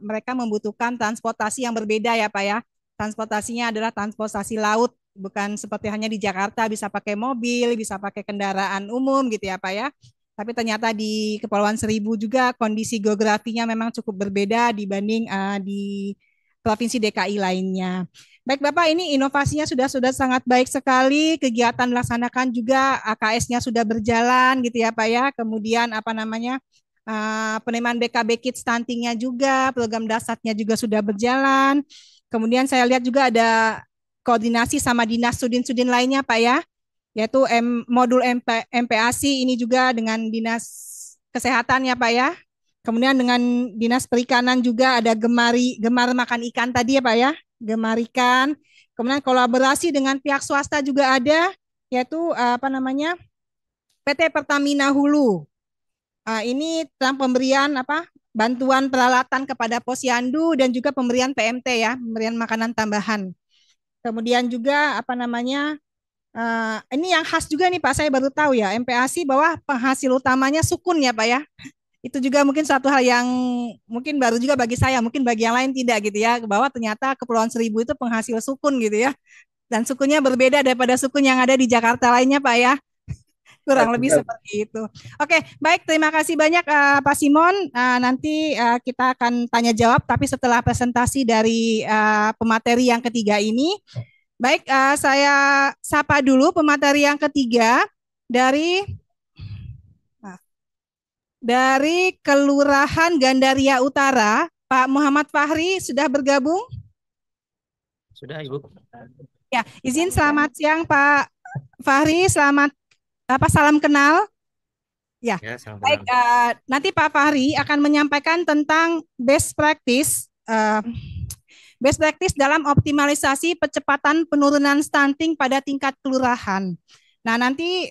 mereka membutuhkan transportasi yang berbeda ya Pak ya. Transportasinya adalah transportasi laut, bukan seperti hanya di Jakarta bisa pakai mobil, bisa pakai kendaraan umum gitu ya Pak ya. Tapi ternyata di Kepulauan Seribu juga kondisi geografinya memang cukup berbeda dibanding di Provinsi DKI lainnya. Baik Bapak, ini inovasinya sudah sangat baik sekali, kegiatan dilaksanakan juga, AKS-nya sudah berjalan gitu ya Pak ya. Kemudian penerimaan BKB Kit stuntingnya juga, program dasarnya juga sudah berjalan. Kemudian saya lihat juga ada koordinasi sama dinas sudin-sudin lainnya Pak ya, yaitu modul MPASI ini juga dengan dinas kesehatan ya Pak ya, Kemudian dengan Dinas Perikanan juga ada gemar makan ikan tadi ya Pak ya, gemar ikan. Kemudian kolaborasi dengan pihak swasta juga ada, yaitu apa namanya PT Pertamina Hulu. Ini tentang pemberian apa bantuan peralatan kepada Posyandu dan juga pemberian PMT ya, pemberian makanan tambahan. Kemudian juga apa namanya ini yang khas juga nih Pak, saya baru tahu ya, MPASI bahwa penghasil utamanya sukun ya Pak ya. Itu juga mungkin suatu hal yang mungkin baru juga bagi saya, mungkin bagi yang lain tidak gitu ya, bahwa ternyata Kepulauan Seribu itu penghasil sukun gitu ya. Dan sukunya berbeda daripada sukun yang ada di Jakarta lainnya Pak ya. Kurang lebih Benar. seperti itu. Oke, baik, terima kasih banyak Pak Simon. Nanti kita akan tanya jawab, tapi setelah presentasi dari pemateri yang ketiga ini. Baik, saya sapa dulu pemateri yang ketiga dari Kelurahan Gandaria Utara. Pak Muhammad Fahri sudah bergabung? Sudah, Ibu. Ya, izin selamat siang Pak Fahri, selamat salam kenal. Ya, Ya, salam baik. kenal. Nanti Pak Fahri akan menyampaikan tentang best practice dalam optimalisasi percepatan penurunan stunting pada tingkat kelurahan. Nah, nanti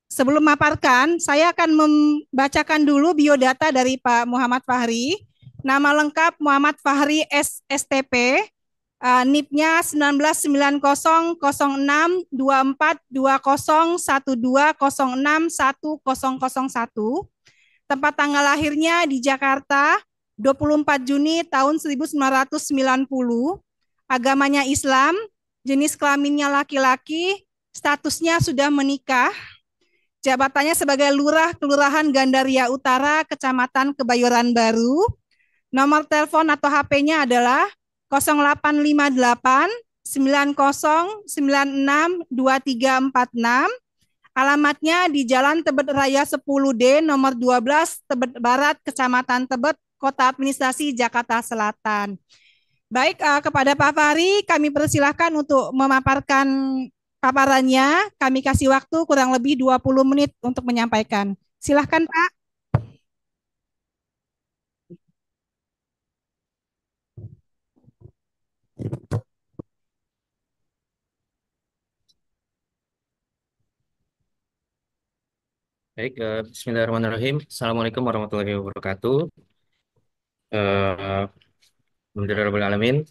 sebelum memaparkan, saya akan membacakan dulu biodata dari Pak Muhammad Fahri. Nama lengkap Muhammad Fahri STP, NIP-nya 199006242012061001. Tempat tanggal lahirnya di Jakarta, 24 Juni tahun 1990. Agamanya Islam, jenis kelaminnya laki-laki, statusnya sudah menikah. Jabatannya sebagai Lurah Kelurahan Gandaria Utara, Kecamatan Kebayoran Baru. Nomor telepon atau HP-nya adalah 0858 90962346. Alamatnya di Jalan Tebet Raya 10D nomor 12 Tebet Barat, Kecamatan Tebet, Kota Administrasi Jakarta Selatan. Baik, kepada Pak Fahri kami persilahkan untuk memaparkan paparannya. Kami kasih waktu kurang lebih 20 menit untuk menyampaikan. Silahkan Pak. Baik, Bismillahirrahmanirrahim. Assalamualaikum warahmatullahi wabarakatuh. Alhamdulillahirrahmanirrahim.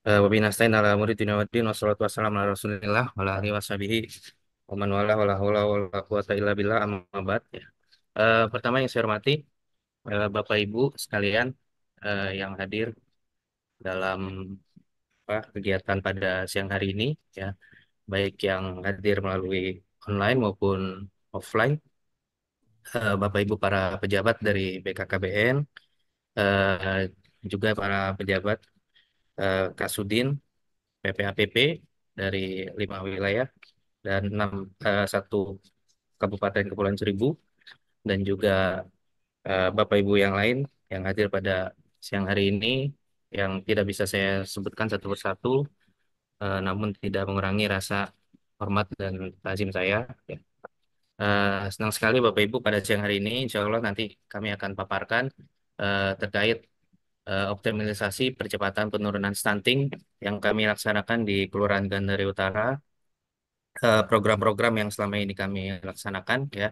Wabillahi nasta'in ala umuri dunya waddin, wassalatu wassalamu ala rasulillah wa ala alihi washabihi wa man wala wala haula wala quwata illa billah, amma ba'd. Pertama yang saya hormati Bapak Ibu sekalian yang hadir dalam kegiatan pada siang hari ini, ya, baik yang hadir melalui online maupun offline. Bapak Ibu para pejabat dari BKKBN, juga para pejabat Kasudin, PPAPP dari 5 wilayah dan 1 Kabupaten Kepulauan Seribu, dan juga Bapak Ibu yang lain yang hadir pada siang hari ini yang tidak bisa saya sebutkan satu persatu, namun tidak mengurangi rasa hormat dan takzim saya. Ya. Senang sekali Bapak Ibu pada siang hari ini, insya Allah nanti kami akan paparkan terkait optimalisasi percepatan penurunan stunting yang kami laksanakan di Kelurahan Gandaria Utara. Program-program yang selama ini kami laksanakan, ya,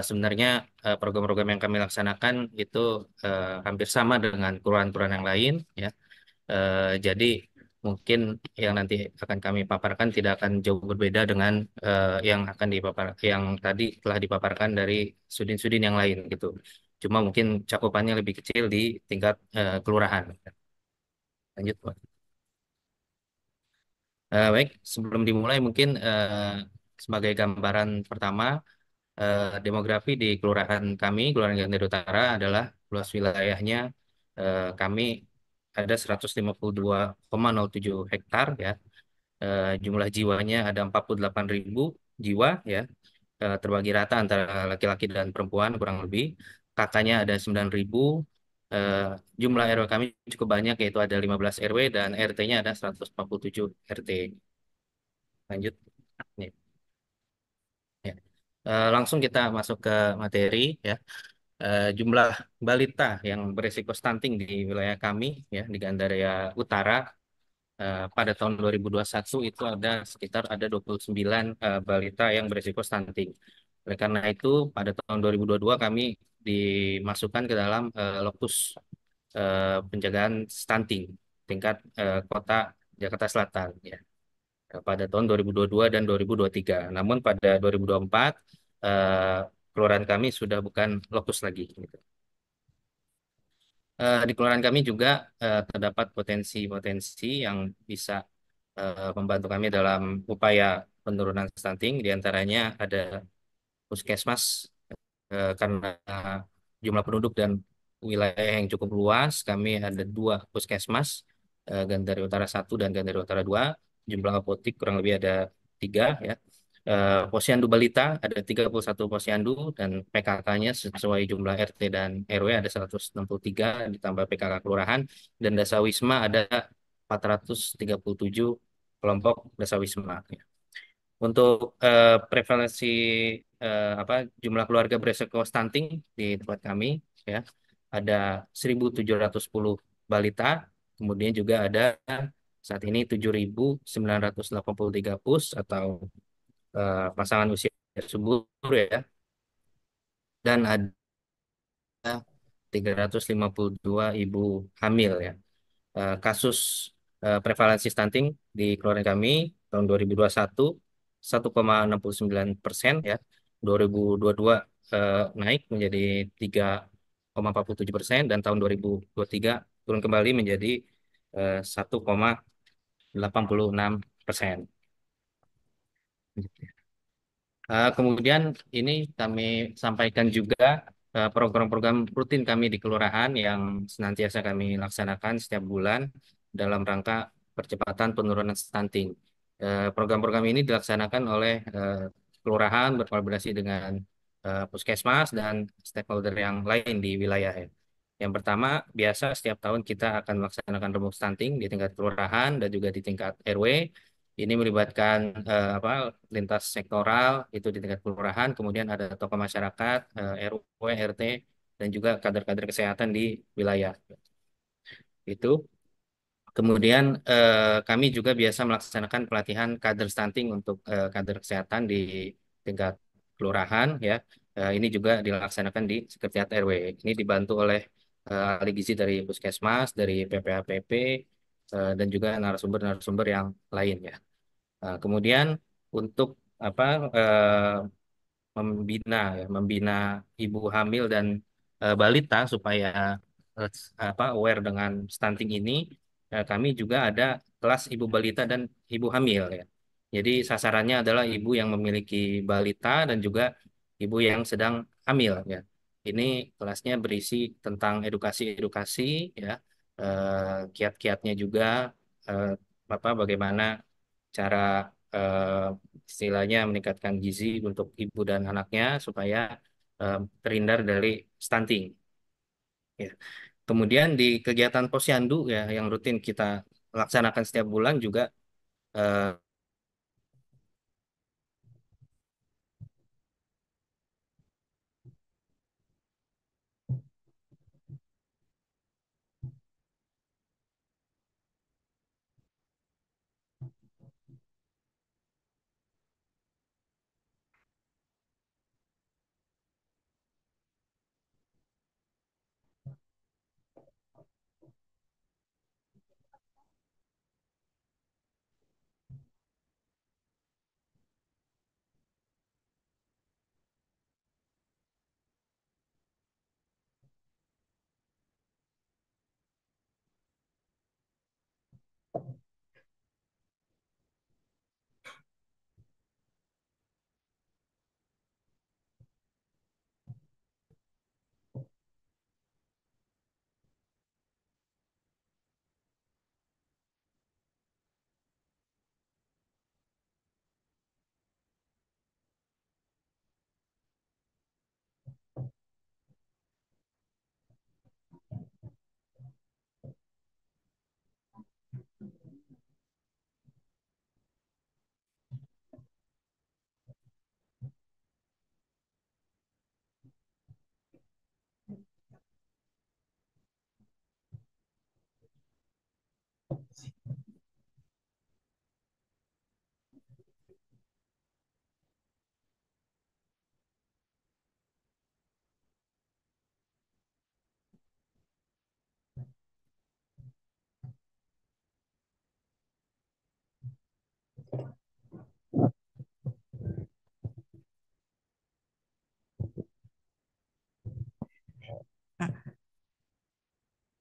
sebenarnya program-program yang kami laksanakan itu hampir sama dengan kelurahan-kelurahan yang lain, ya. Jadi mungkin yang nanti akan kami paparkan tidak akan jauh berbeda dengan yang tadi telah dipaparkan dari sudin-sudin yang lain gitu. Cuma mungkin cakupannya lebih kecil di tingkat kelurahan. Lanjut, Pak. Baik, sebelum dimulai mungkin sebagai gambaran pertama, demografi di kelurahan kami, Kelurahan Gandaria Utara, adalah luas wilayahnya kami ada 152,07 hektar, ya. Jumlah jiwanya ada 48.000 jiwa, ya. Terbagi rata antara laki-laki dan perempuan kurang lebih. Kakaknya ada 9.000. Jumlah RW kami cukup banyak, yaitu ada 15 RW dan RT-nya ada 147 RT. Lanjut. Nih. Ya. Langsung kita masuk ke materi, ya. jumlah balita yang berisiko stunting di wilayah kami ya di Gandaria Utara pada tahun 2021 itu ada 29 balita yang berisiko stunting. Oleh karena itu pada tahun 2022 kami dimasukkan ke dalam lokus pencegahan stunting tingkat kota Jakarta Selatan ya pada tahun 2022 dan 2023. Namun pada 2024 eh, kelurahan kami sudah bukan lokus lagi gitu. Di kelurahan kami juga terdapat potensi-potensi yang bisa membantu kami dalam upaya penurunan stunting. Di antaranya ada puskesmas karena jumlah penduduk dan wilayah yang cukup luas, kami ada dua puskesmas, Gandaria Utara 1 dan Gandaria Utara 2. Jumlah apotik kurang lebih ada tiga ya. Posyandu balita ada 31 posyandu dan PKK-nya sesuai jumlah RT dan RW ada 163 ditambah PKK kelurahan dan dasawisma ada 437 kelompok dasawisma. Ya. Untuk prevalensi jumlah keluarga beresiko stunting di tempat kami ya ada 1.710 balita, kemudian juga ada saat ini 7.983 PUS atau pasangan usia subur ya dan ada 352 ibu hamil ya. Kasus prevalensi stunting di keluarga kami tahun 2021 1,69% ya. 2022 naik menjadi 3,47% dan tahun 2023 turun kembali menjadi 1,86%. Kemudian ini kami sampaikan juga program-program rutin kami di kelurahan yang senantiasa kami laksanakan setiap bulan dalam rangka percepatan penurunan stunting. Program-program ini dilaksanakan oleh kelurahan berkolaborasi dengan puskesmas dan stakeholder yang lain di wilayah ya. Yang pertama, biasa setiap tahun kita akan melaksanakan remuk stunting di tingkat kelurahan dan juga di tingkat RW. Ini melibatkan lintas sektoral itu di tingkat kelurahan, kemudian ada tokoh masyarakat, RW, RT, dan juga kader-kader kesehatan di wilayah. Itu. Kemudian kami juga biasa melaksanakan pelatihan kader stunting untuk kader kesehatan di tingkat kelurahan ya. Ini juga dilaksanakan di Sekretariat RW. Ini dibantu oleh ahli gizi dari Puskesmas, dari PPAPP, dan juga narasumber-narasumber yang lain ya. Kemudian untuk apa membina ibu hamil dan balita supaya aware dengan stunting ini, kami juga ada kelas ibu balita dan ibu hamil ya. Jadi sasarannya adalah ibu yang memiliki balita dan juga ibu yang sedang hamil ya. Ini kelasnya berisi tentang edukasi-edukasi ya, kiat-kiatnya juga eh, bagaimana cara eh, istilahnya meningkatkan gizi untuk ibu dan anaknya supaya terhindar dari stunting. Ya. Kemudian di kegiatan posyandu ya yang rutin kita laksanakan setiap bulan juga eh,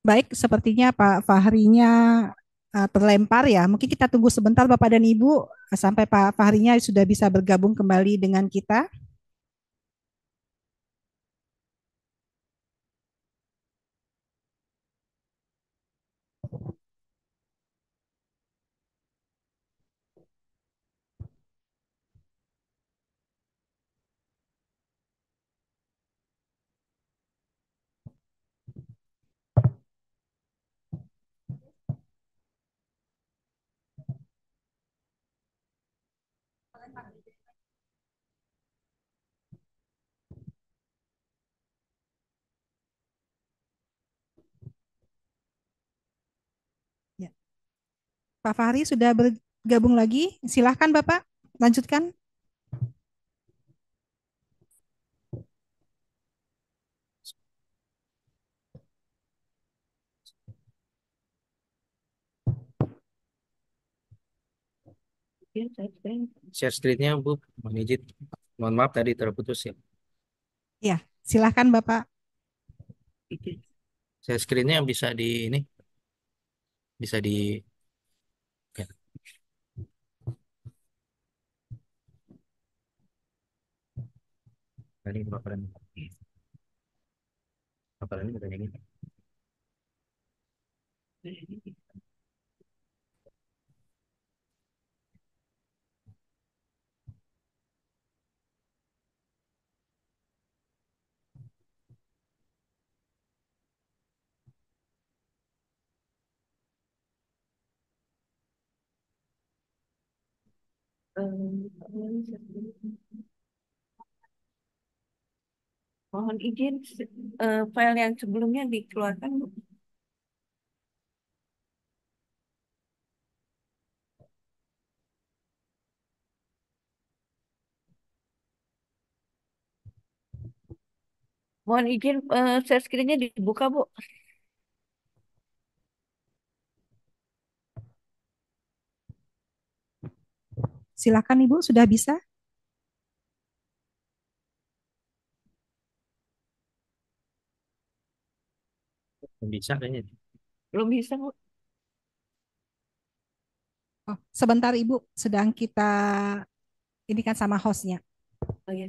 Baik, sepertinya Pak Fahrinya terlempar ya. Mungkin kita tunggu sebentar Bapak dan Ibu sampai Pak Fahrinya sudah bisa bergabung kembali dengan kita. Ya. Pak Fahri sudah bergabung lagi. Silahkan Bapak, lanjutkan. Share screen-nya, Bu. Mohon izin. Mohon maaf tadi terputus ya. Ya, silahkan Bapak. Share screen-nya bisa di ini, bisa di ya. Tadi paparan. Paparan ini katanya gini. Mohon izin, file yang sebelumnya dikeluarkan, Bu. Mohon izin, share screen-nya dibuka, Bu. Silahkan Ibu, sudah bisa? Bisa kayaknya. Belum bisa, Bu. Oh, sebentar Ibu, sedang kita ini kan sama hostnya. Oh, iya.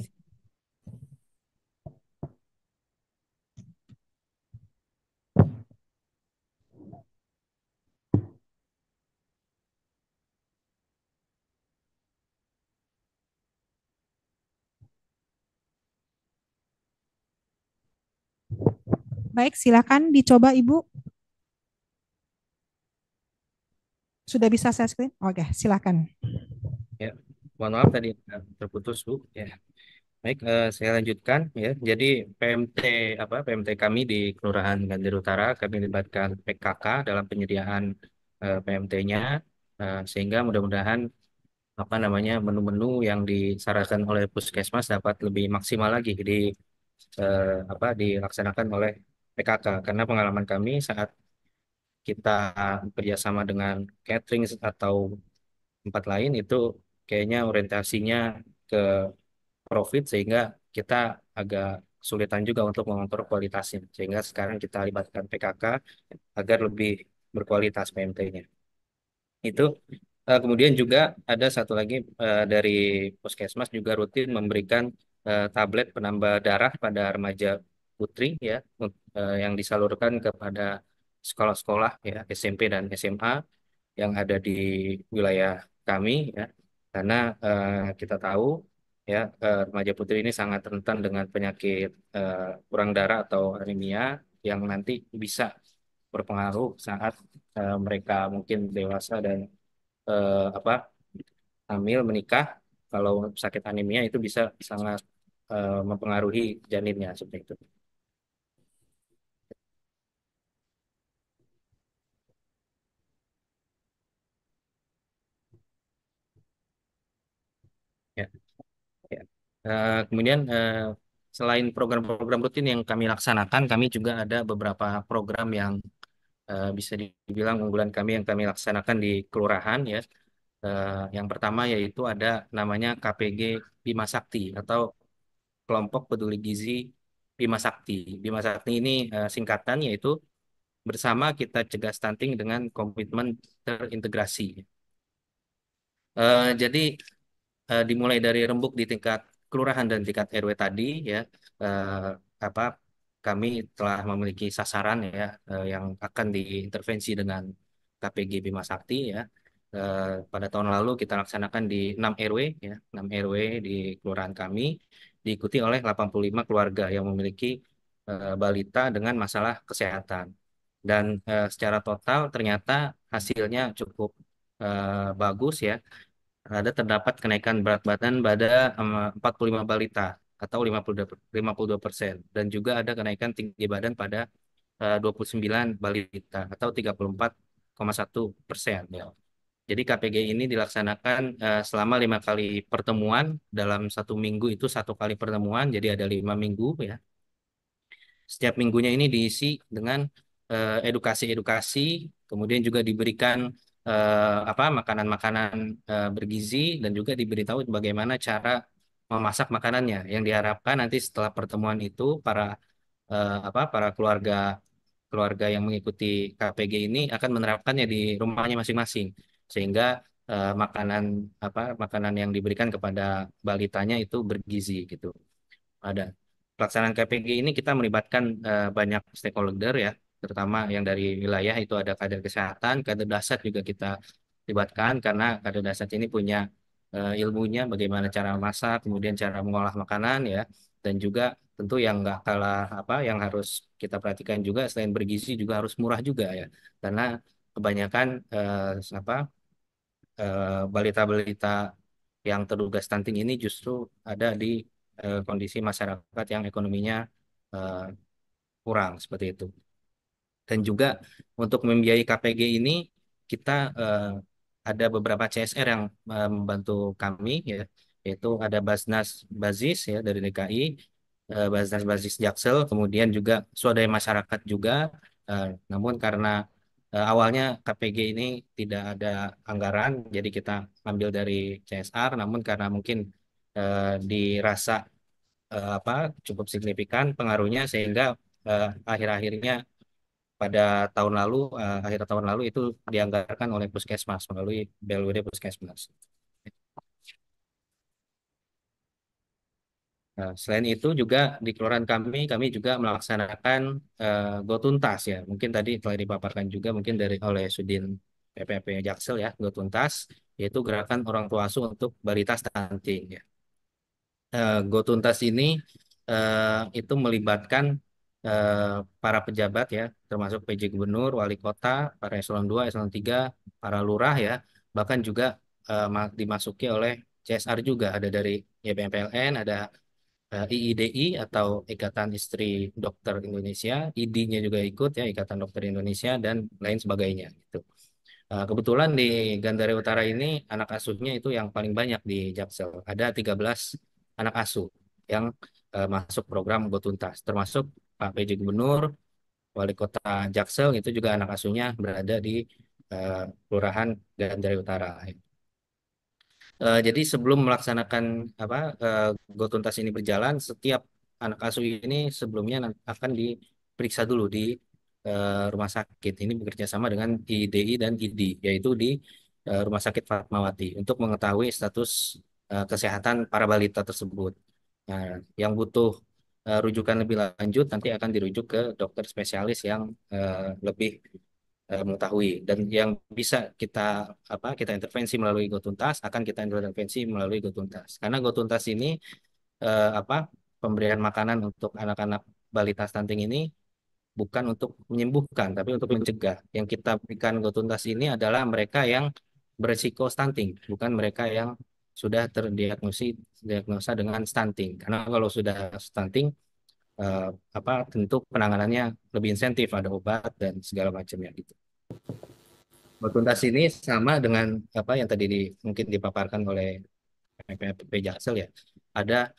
Baik, silakan dicoba Ibu. Sudah bisa share screen? Oke, silakan. Ya, mohon maaf tadi terputus, Bu. Ya. Baik, saya lanjutkan ya. Jadi PMT kami di Kelurahan Gambir Utara kami libatkan PKK dalam penyediaan PMT-nya sehingga mudah-mudahan menu-menu yang disarankan oleh Puskesmas dapat lebih maksimal lagi dilaksanakan oleh PKK karena pengalaman kami saat kita bekerjasama dengan catering atau tempat lain itu kayaknya orientasinya ke profit sehingga kita agak kesulitan juga untuk mengontrol kualitasnya. Sehingga sekarang kita libatkan PKK agar lebih berkualitas PMT-nya. Itu kemudian juga ada satu lagi dari Puskesmas juga rutin memberikan tablet penambah darah pada remaja putri ya yang disalurkan kepada sekolah-sekolah ya SMP dan SMA yang ada di wilayah kami ya karena kita tahu ya remaja putri ini sangat rentan dengan penyakit kurang darah atau anemia yang nanti bisa berpengaruh saat mereka mungkin dewasa dan apa hamil menikah kalau sakit anemia itu bisa sangat mempengaruhi janinnya seperti itu ya. Ya. Kemudian selain program-program rutin yang kami laksanakan, kami juga ada beberapa program yang bisa dibilang unggulan kami yang kami laksanakan di kelurahan ya. Yang pertama yaitu ada namanya KPG Bima Sakti atau Kelompok Peduli Gizi Bima Sakti. Bima Sakti ini singkatan yaitu bersama kita cegah stunting dengan komitmen terintegrasi. Jadi dimulai dari rembuk di tingkat kelurahan dan tingkat RW tadi ya, eh, apa kami telah memiliki sasaran ya, yang akan diintervensi dengan KPG Bima Sakti ya. Pada tahun lalu kita laksanakan di 6 RW ya, 6 RW di kelurahan kami, diikuti oleh 85 keluarga yang memiliki balita dengan masalah kesehatan. Dan secara total ternyata hasilnya cukup bagus ya. Terdapat kenaikan berat badan pada 45 balita atau 52%, dan juga ada kenaikan tinggi badan pada 29 balita atau 34,1% ya. Jadi KPG ini dilaksanakan selama 5 kali pertemuan dalam 1 minggu, itu 1 kali pertemuan, jadi ada 5 minggu ya. Setiap minggunya ini diisi dengan edukasi-edukasi, kemudian juga diberikan makanan-makanan bergizi, dan juga diberitahu bagaimana cara memasak makanannya. Yang diharapkan nanti setelah pertemuan itu para keluarga keluarga yang mengikuti KPG ini akan menerapkannya di rumahnya masing-masing, sehingga makanan yang diberikan kepada balitanya itu bergizi gitu. Ada pelaksanaan KPG ini kita melibatkan banyak stakeholder ya, terutama yang dari wilayah itu ada kader kesehatan, kader dasar juga kita libatkan, karena kader dasar ini punya ilmunya bagaimana cara masak, kemudian cara mengolah makanan ya, dan juga tentu yang nggak kalah yang harus kita perhatikan juga selain bergizi juga harus murah juga ya, karena kebanyakan balita-balita yang terduga stunting ini justru ada di kondisi masyarakat yang ekonominya eh, kurang seperti itu. Dan juga untuk membiayai KPG ini kita ada beberapa CSR yang membantu kami ya, yaitu ada Basnas Basis ya dari DKI, Basnas Basis Jaksel, kemudian juga swadaya masyarakat juga. Namun karena awalnya KPG ini tidak ada anggaran, jadi kita ambil dari CSR. Namun karena mungkin dirasa cukup signifikan pengaruhnya, sehingga akhir-akhirnya pada akhir tahun lalu itu dianggarkan oleh Puskesmas melalui BLWD Puskesmas. Nah, selain itu juga di kelurahan kami juga melaksanakan GoTuntas ya. Mungkin tadi telah dipaparkan juga mungkin oleh Sudin PPP Jaksel ya, GoTuntas, yaitu gerakan orang tua asuh untuk balita stunting ya. GoTuntas ini itu melibatkan para pejabat ya, termasuk PJ Gubernur, Wali Kota, para eselon 2, eselon 3, para lurah ya, bahkan juga dimasuki oleh CSR juga, ada dari YPMPLN, ada IIDI atau Ikatan Istri Dokter Indonesia, ID-nya juga ikut ya, Ikatan Dokter Indonesia, dan lain sebagainya gitu. Kebetulan di Gandaria Utara ini anak asuhnya itu yang paling banyak di Jaksel. Ada 13 anak asuh yang masuk program GoTuntas, termasuk Pak PJ Gubernur, Wali Kota Jaksel itu juga anak asuhnya berada di Kelurahan Gandaria Utara. Jadi sebelum melaksanakan GoTuntas ini berjalan, setiap anak asuh ini sebelumnya akan diperiksa dulu di rumah sakit. Ini bekerja sama dengan IDI dan ID, yaitu di Rumah Sakit Fatmawati, untuk mengetahui status kesehatan para balita tersebut. Nah, yang butuh rujukan lebih lanjut nanti akan dirujuk ke dokter spesialis yang lebih mengetahui, dan yang bisa kita intervensi melalui GoTuntas akan kita intervensi melalui GoTuntas, karena GoTuntas ini pemberian makanan untuk anak-anak balita stunting ini bukan untuk menyembuhkan tapi untuk mencegah. Yang kita berikan GoTuntas ini adalah mereka yang beresiko stunting, bukan mereka yang sudah terdiagnosa dengan stunting, karena kalau sudah stunting tentu penanganannya lebih insentif, ada obat dan segala macamnya gitu. Tuntas ini sama dengan yang tadi mungkin dipaparkan oleh PPP Jaksel ya. Ada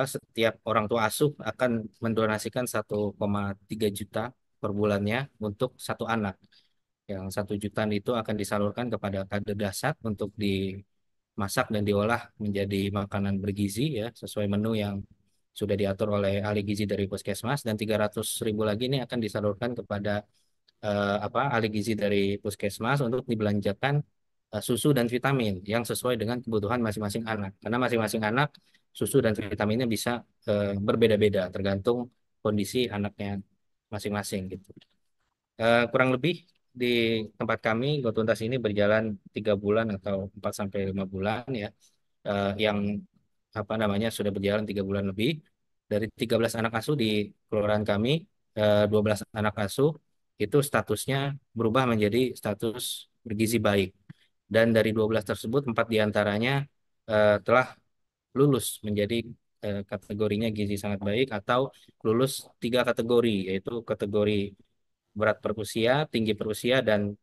setiap orang tua asuh akan mendonasikan 1,3 juta per bulannya untuk satu anak. Yang 1 juta itu akan disalurkan kepada kader dasar untuk dimasak dan diolah menjadi makanan bergizi ya, sesuai menu yang sudah diatur oleh ahli gizi dari puskesmas, dan 300.000 lagi ini akan disalurkan kepada ahli gizi dari puskesmas untuk dibelanjakan susu dan vitamin yang sesuai dengan kebutuhan masing-masing anak. Karena masing-masing anak susu dan vitaminnya bisa berbeda-beda tergantung kondisi anaknya masing-masing gitu. Kurang lebih di tempat kami GoTuntas ini berjalan 3 bulan atau 4 sampai 5 bulan ya, yang sudah berjalan 3 bulan lebih. Dari 13 anak asuh di kelurahan kami, 12 anak asuh itu statusnya berubah menjadi status bergizi baik. Dan dari 12 tersebut 4 diantaranya telah lulus menjadi kategorinya gizi sangat baik, atau lulus 3 kategori, yaitu kategori berat per usia, tinggi per usia, dan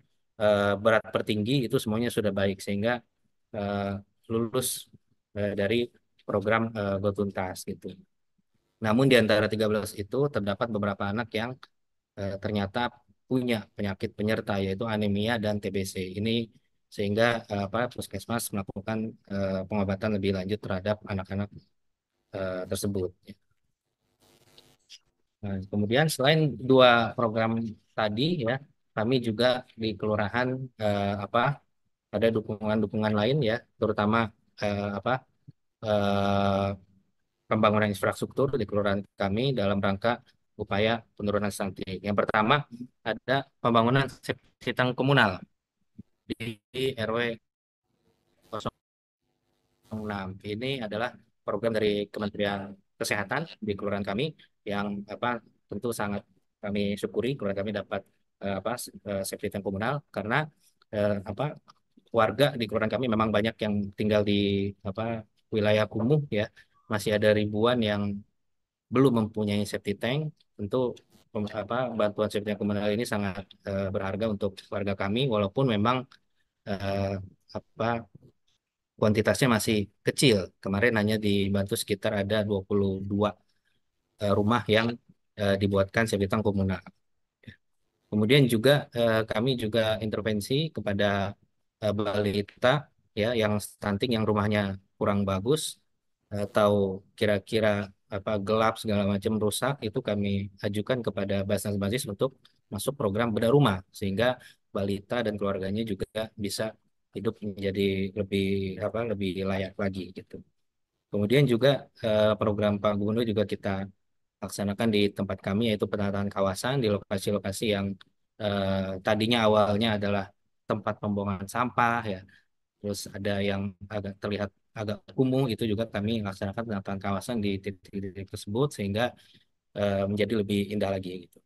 berat per tinggi, itu semuanya sudah baik sehingga eh, lulus dari program GoTuntas gitu. Namun di antara 13 itu terdapat beberapa anak yang ternyata punya penyakit penyerta yaitu anemia dan TBC. Ini sehingga puskesmas melakukan pengobatan lebih lanjut terhadap anak-anak tersebut. Nah, kemudian selain 2 program tadi ya, kami juga di kelurahan ada dukungan-dukungan lain ya, terutama eh, apa eh, pembangunan infrastruktur di kelurahan kami dalam rangka upaya penurunan stunting. Yang pertama ada pembangunan septic tank komunal di RW 06. Ini adalah program dari Kementerian Kesehatan di kelurahan kami yang tentu sangat kami syukuri kelurahan kami dapat septic tank komunal, karena warga di kelurahan kami memang banyak yang tinggal di wilayah kumuh ya, masih ada ribuan yang belum mempunyai septic tank. Tentu bantuan septic tank komunal ini sangat berharga untuk warga kami, walaupun memang eh, apa kuantitasnya masih kecil. Kemarin hanya dibantu sekitar ada 22 rumah yang dibuatkan septic tank komunal. Kemudian juga kami juga intervensi kepada balita ya yang stunting yang rumahnya kurang bagus atau kira-kira gelap segala macam rusak, itu kami ajukan kepada Basnas untuk masuk program bedah rumah sehingga balita dan keluarganya juga bisa hidup menjadi lebih layak lagi gitu. Kemudian juga program Pak Gubernur juga kita laksanakan di tempat kami, yaitu penataan kawasan di lokasi-lokasi yang tadinya awalnya adalah tempat pembuangan sampah ya, terus ada yang agak terlihat agak kumuh, itu juga kami laksanakan penataan kawasan di titik-titik tersebut sehingga menjadi lebih indah lagi gitu.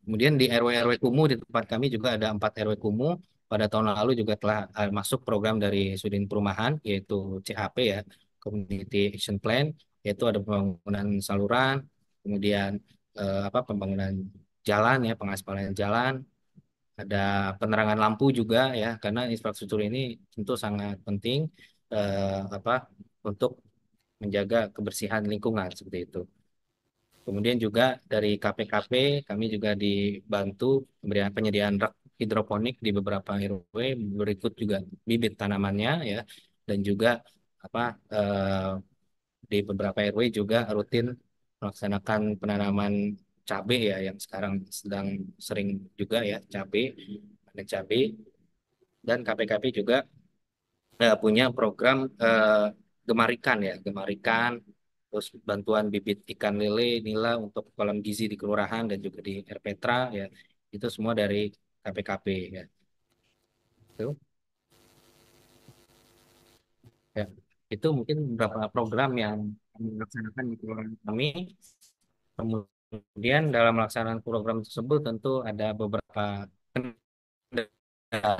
Kemudian di RW-RW kumuh di tempat kami juga ada 4 RW kumuh. Pada tahun lalu juga telah masuk program dari Sudin Perumahan yaitu CAP ya, Community Action Plan, yaitu ada pembangunan saluran, kemudian pembangunan jalan ya, pengaspalan jalan, ada penerangan lampu juga ya, karena infrastruktur ini tentu sangat penting untuk menjaga kebersihan lingkungan seperti itu. Kemudian juga dari KPKP kami juga dibantu pemberian penyediaan rak hidroponik di beberapa RW, berikut juga bibit tanamannya ya, dan juga di beberapa RW juga rutin melaksanakan penanaman cabai ya, yang sekarang sedang sering juga ya panen cabai. Dan KPKP juga punya program gemarikan ya, gemarikan, terus bantuan bibit ikan lele, nila untuk kolam gizi di kelurahan dan juga di RPTRA ya, itu semua dari KPKP ya. Itu ya, itu mungkin beberapa program yang kami laksanakan di kelurahan kami. Kemudian dalam melaksanakan program tersebut tentu ada beberapa kendala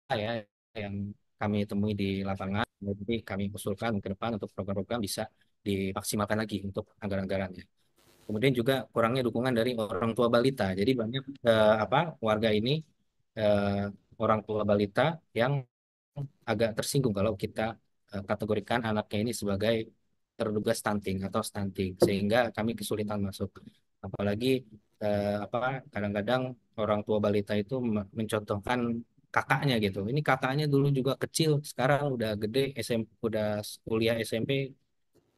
ya yang kami temui di lapangan. Jadi kami usulkan ke depan untuk program-program bisa dimaksimalkan lagi untuk anggaran-anggarannya. Kemudian juga kurangnya dukungan dari orang tua balita. Jadi banyak warga ini eh, orang tua balita yang agak tersinggung kalau kita kategorikan anaknya ini sebagai terduga stunting atau stunting, sehingga kami kesulitan masuk. Apalagi kadang-kadang orang tua balita itu mencontohkan kakaknya gitu. Ini kakaknya dulu juga kecil, sekarang udah gede, SMP, udah kuliah SMP,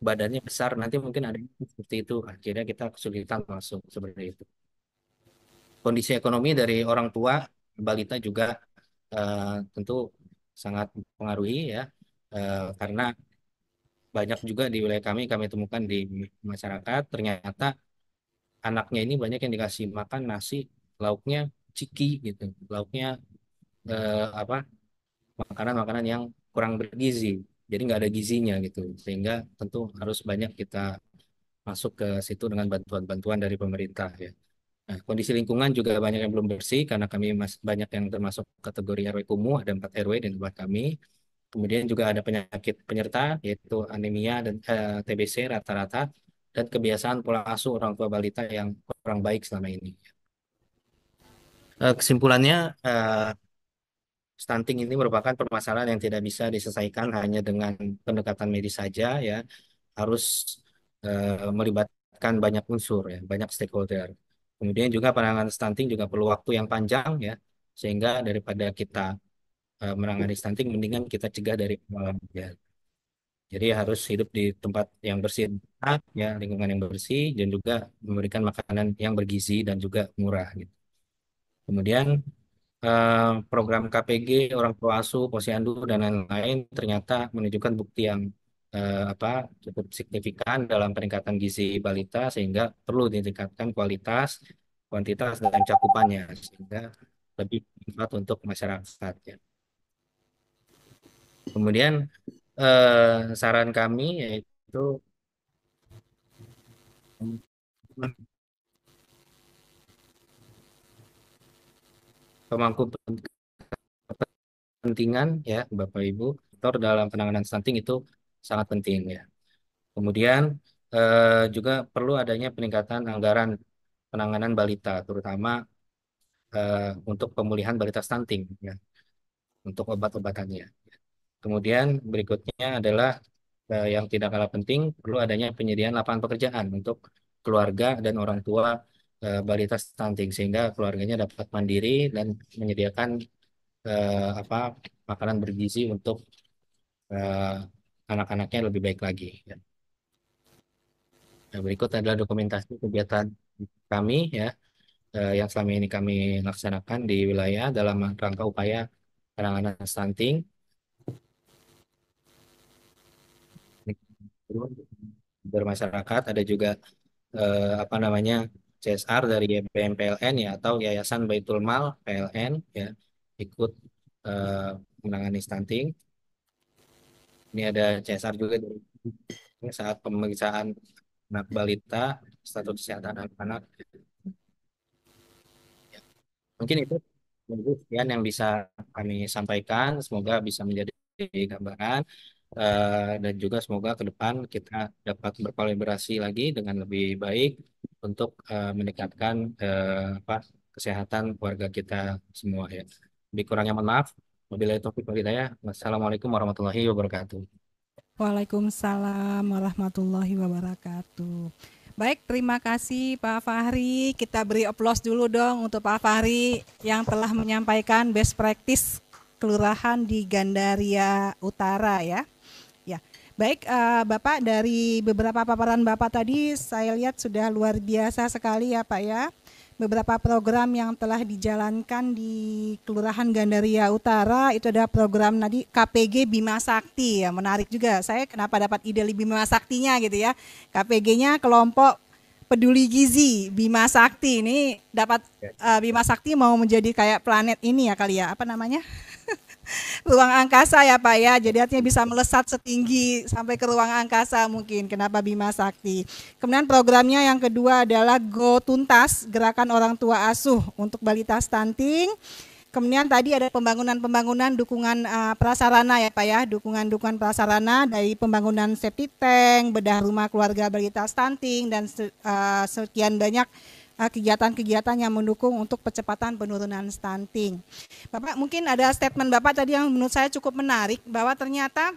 badannya besar, nanti mungkin ada yang seperti itu. Akhirnya kita kesulitan masuk seperti itu. Kondisi ekonomi dari orang tua balita juga tentu sangat mempengaruhi ya, karena banyak juga di wilayah kami temukan di masyarakat ternyata anaknya ini banyak yang dikasih makan nasi lauknya ciki gitu, lauknya apa, makanan-makanan yang kurang bergizi, jadi nggak ada gizinya gitu, sehingga tentu harus banyak kita masuk ke situ dengan bantuan-bantuan dari pemerintah ya. Nah, kondisi lingkungan juga banyak yang belum bersih karena kami banyak yang termasuk kategori RW kumuh, ada 4 RW di tempat kami. Kemudian juga ada penyakit penyerta yaitu anemia dan TBC rata-rata, dan kebiasaan pola asuh orang tua balita yang kurang baik selama ini. Kesimpulannya, stunting ini merupakan permasalahan yang tidak bisa diselesaikan hanya dengan pendekatan medis saja ya, harus melibatkan banyak unsur ya, banyak stakeholder. Kemudian juga penanganan stunting juga perlu waktu yang panjang ya, sehingga daripada kita menangani stunting mendingan kita cegah dari awal ya. Jadi harus hidup di tempat yang bersih ya, lingkungan yang bersih, dan juga memberikan makanan yang bergizi dan juga murah gitu. Kemudian program KPG, orang tua asuh, posyandu dan lain-lain ternyata menunjukkan bukti yang cukup signifikan dalam peningkatan gizi balita, sehingga perlu ditingkatkan kualitas, kuantitas dan cakupannya sehingga lebih bermanfaat untuk masyarakat ya. Kemudian saran kami yaitu pemangku kepentingan ya Bapak Ibu, faktor dalam penanganan stunting itu sangat penting ya. Kemudian juga perlu adanya peningkatan anggaran penanganan balita, terutama untuk pemulihan balita stunting ya, untuk obat-obatannya. Kemudian berikutnya adalah yang tidak kalah penting, perlu adanya penyediaan lapangan pekerjaan untuk keluarga dan orang tua balita stunting, sehingga keluarganya dapat mandiri dan menyediakan makanan bergizi untuk anak-anaknya lebih baik lagi ya. Nah, berikut adalah dokumentasi kegiatan kami ya, yang selama ini kami laksanakan di wilayah dalam rangka upaya penanganan stunting. Bermasyarakat ada juga CSR dari YPM PLN ya, atau Yayasan Baitul Mal PLN ya, ikut menangani stunting. Ini ada CSR juga dari saat pemeriksaan anak balita, status kesehatan anak-anak. Mungkin itu sekian yang bisa kami sampaikan. Semoga bisa menjadi gambaran, dan juga semoga ke depan kita dapat berkolaborasi lagi dengan lebih baik untuk meningkatkan kesehatan keluarga kita semua ya. Lebih kurangnya mohon maaf. Wabillahi taufiq wal hidayah. Wassalamualaikum warahmatullahi wabarakatuh. Waalaikumsalam warahmatullahi wabarakatuh. Baik, terima kasih Pak Fahri. Kita beri aplaus dulu dong untuk Pak Fahri yang telah menyampaikan best practice kelurahan di Gandaria Utara ya. Ya, baik Bapak, dari beberapa paparan Bapak tadi saya lihat sudah luar biasa sekali ya Pak ya. Beberapa program yang telah dijalankan di Kelurahan Gandaria Utara itu ada program tadi KPG Bima Sakti ya, menarik juga. Saya kenapa dapat ide Bima Saktinya gitu ya. KPG-nya kelompok peduli gizi Bima Sakti, ini dapat Bima Sakti mau menjadi kayak planet ini ya kali ya, apa namanya? Ruang angkasa ya Pak ya, jadi artinya bisa melesat setinggi sampai ke ruang angkasa mungkin, kenapa Bima Sakti. Kemudian programnya yang kedua adalah Go Tuntas, Gerakan Orang Tua Asuh untuk Balita Stunting. Kemudian tadi ada pembangunan dukungan prasarana ya Pak ya, dukungan prasarana dari pembangunan septic tank, bedah rumah keluarga balita stunting, dan sekian banyak kegiatan-kegiatan yang mendukung untuk percepatan penurunan stunting. Bapak, mungkin ada statement Bapak tadi yang menurut saya cukup menarik, bahwa ternyata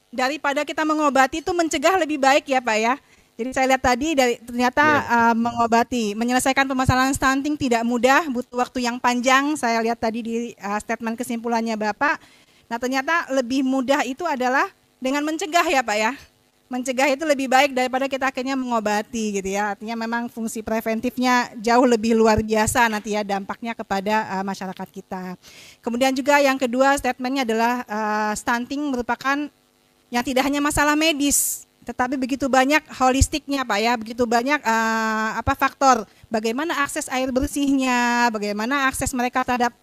daripada kita mengobati itu mencegah lebih baik ya Pak ya. Jadi saya lihat tadi ternyata Ya. mengobati, menyelesaikan permasalahan stunting tidak mudah, butuh waktu yang panjang. Saya lihat tadi di statement kesimpulannya Bapak. Nah ternyata lebih mudah itu adalah dengan mencegah ya Pak ya. Mencegah itu lebih baik daripada kita akhirnya mengobati gitu ya. Artinya memang fungsi preventifnya jauh lebih luar biasa nanti ya dampaknya kepada masyarakat kita. Kemudian juga yang kedua statementnya adalah stunting merupakan yang tidak hanya masalah medis, tetapi begitu banyak holistiknya Pak ya, begitu banyak faktor, bagaimana akses air bersihnya, bagaimana akses mereka terhadap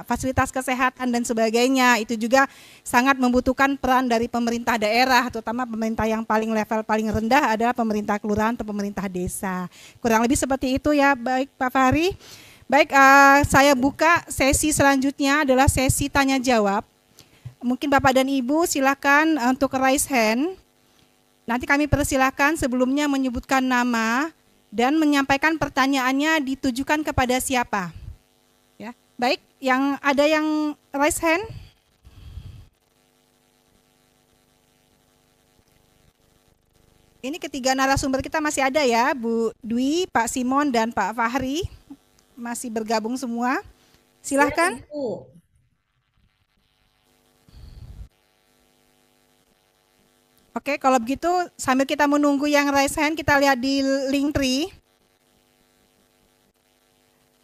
fasilitas kesehatan dan sebagainya, itu juga sangat membutuhkan peran dari pemerintah daerah, terutama pemerintah yang level paling rendah adalah pemerintah kelurahan atau pemerintah desa. Kurang lebih seperti itu ya, baik Pak Fahri. Baik, saya buka sesi selanjutnya adalah sesi tanya jawab. Mungkin Bapak dan Ibu silakan untuk raise hand. Nanti kami persilakan sebelumnya menyebutkan nama dan menyampaikan pertanyaannya ditujukan kepada siapa. Ya, baik, ada yang raise hand? Ini ketiga narasumber kita masih ada ya, Bu Dwi, Pak Simon, dan Pak Fahri. Masih bergabung semua. Silahkan. Ya, Ibu. Oke, kalau begitu sambil kita menunggu yang raise hand, kita lihat di Linktree.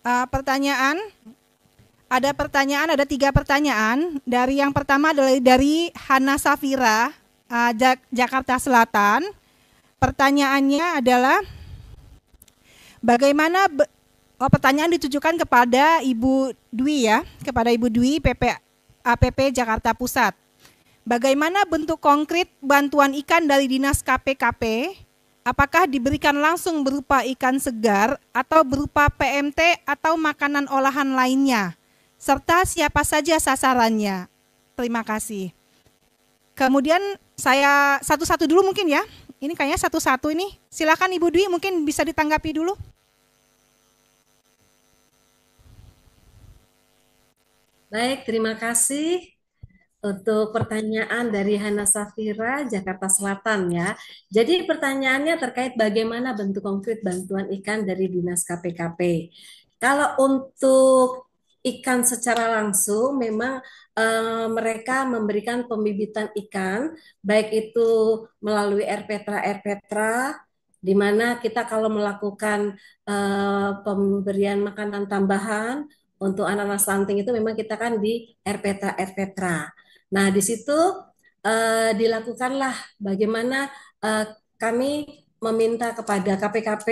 Ada 3 pertanyaan. Dari yang pertama adalah dari Hana Safira, Jakarta Selatan. Pertanyaannya adalah bagaimana pertanyaan ditujukan kepada Ibu Dwi ya, kepada Ibu Dwi APP Jakarta Pusat. Bagaimana bentuk konkret bantuan ikan dari Dinas KPKP? Apakah diberikan langsung berupa ikan segar atau berupa PMT atau makanan olahan lainnya? Serta siapa saja sasarannya? Terima kasih. Kemudian saya satu-satu dulu mungkin ya. Ini kayaknya satu-satu ini. Silakan Ibu Dwi mungkin bisa ditanggapi dulu. Baik, terima kasih untuk pertanyaan dari Hana Safira, Jakarta Selatan ya. Jadi pertanyaannya terkait bagaimana bentuk konkret bantuan ikan dari Dinas KPKP. Kalau untuk ikan secara langsung memang mereka memberikan pembibitan ikan, baik itu melalui RPTRA, di mana kita kalau melakukan pemberian makanan tambahan untuk anak-anak stunting itu memang kita kan di RPTRA. Nah, di situ dilakukanlah bagaimana kami meminta kepada KPKP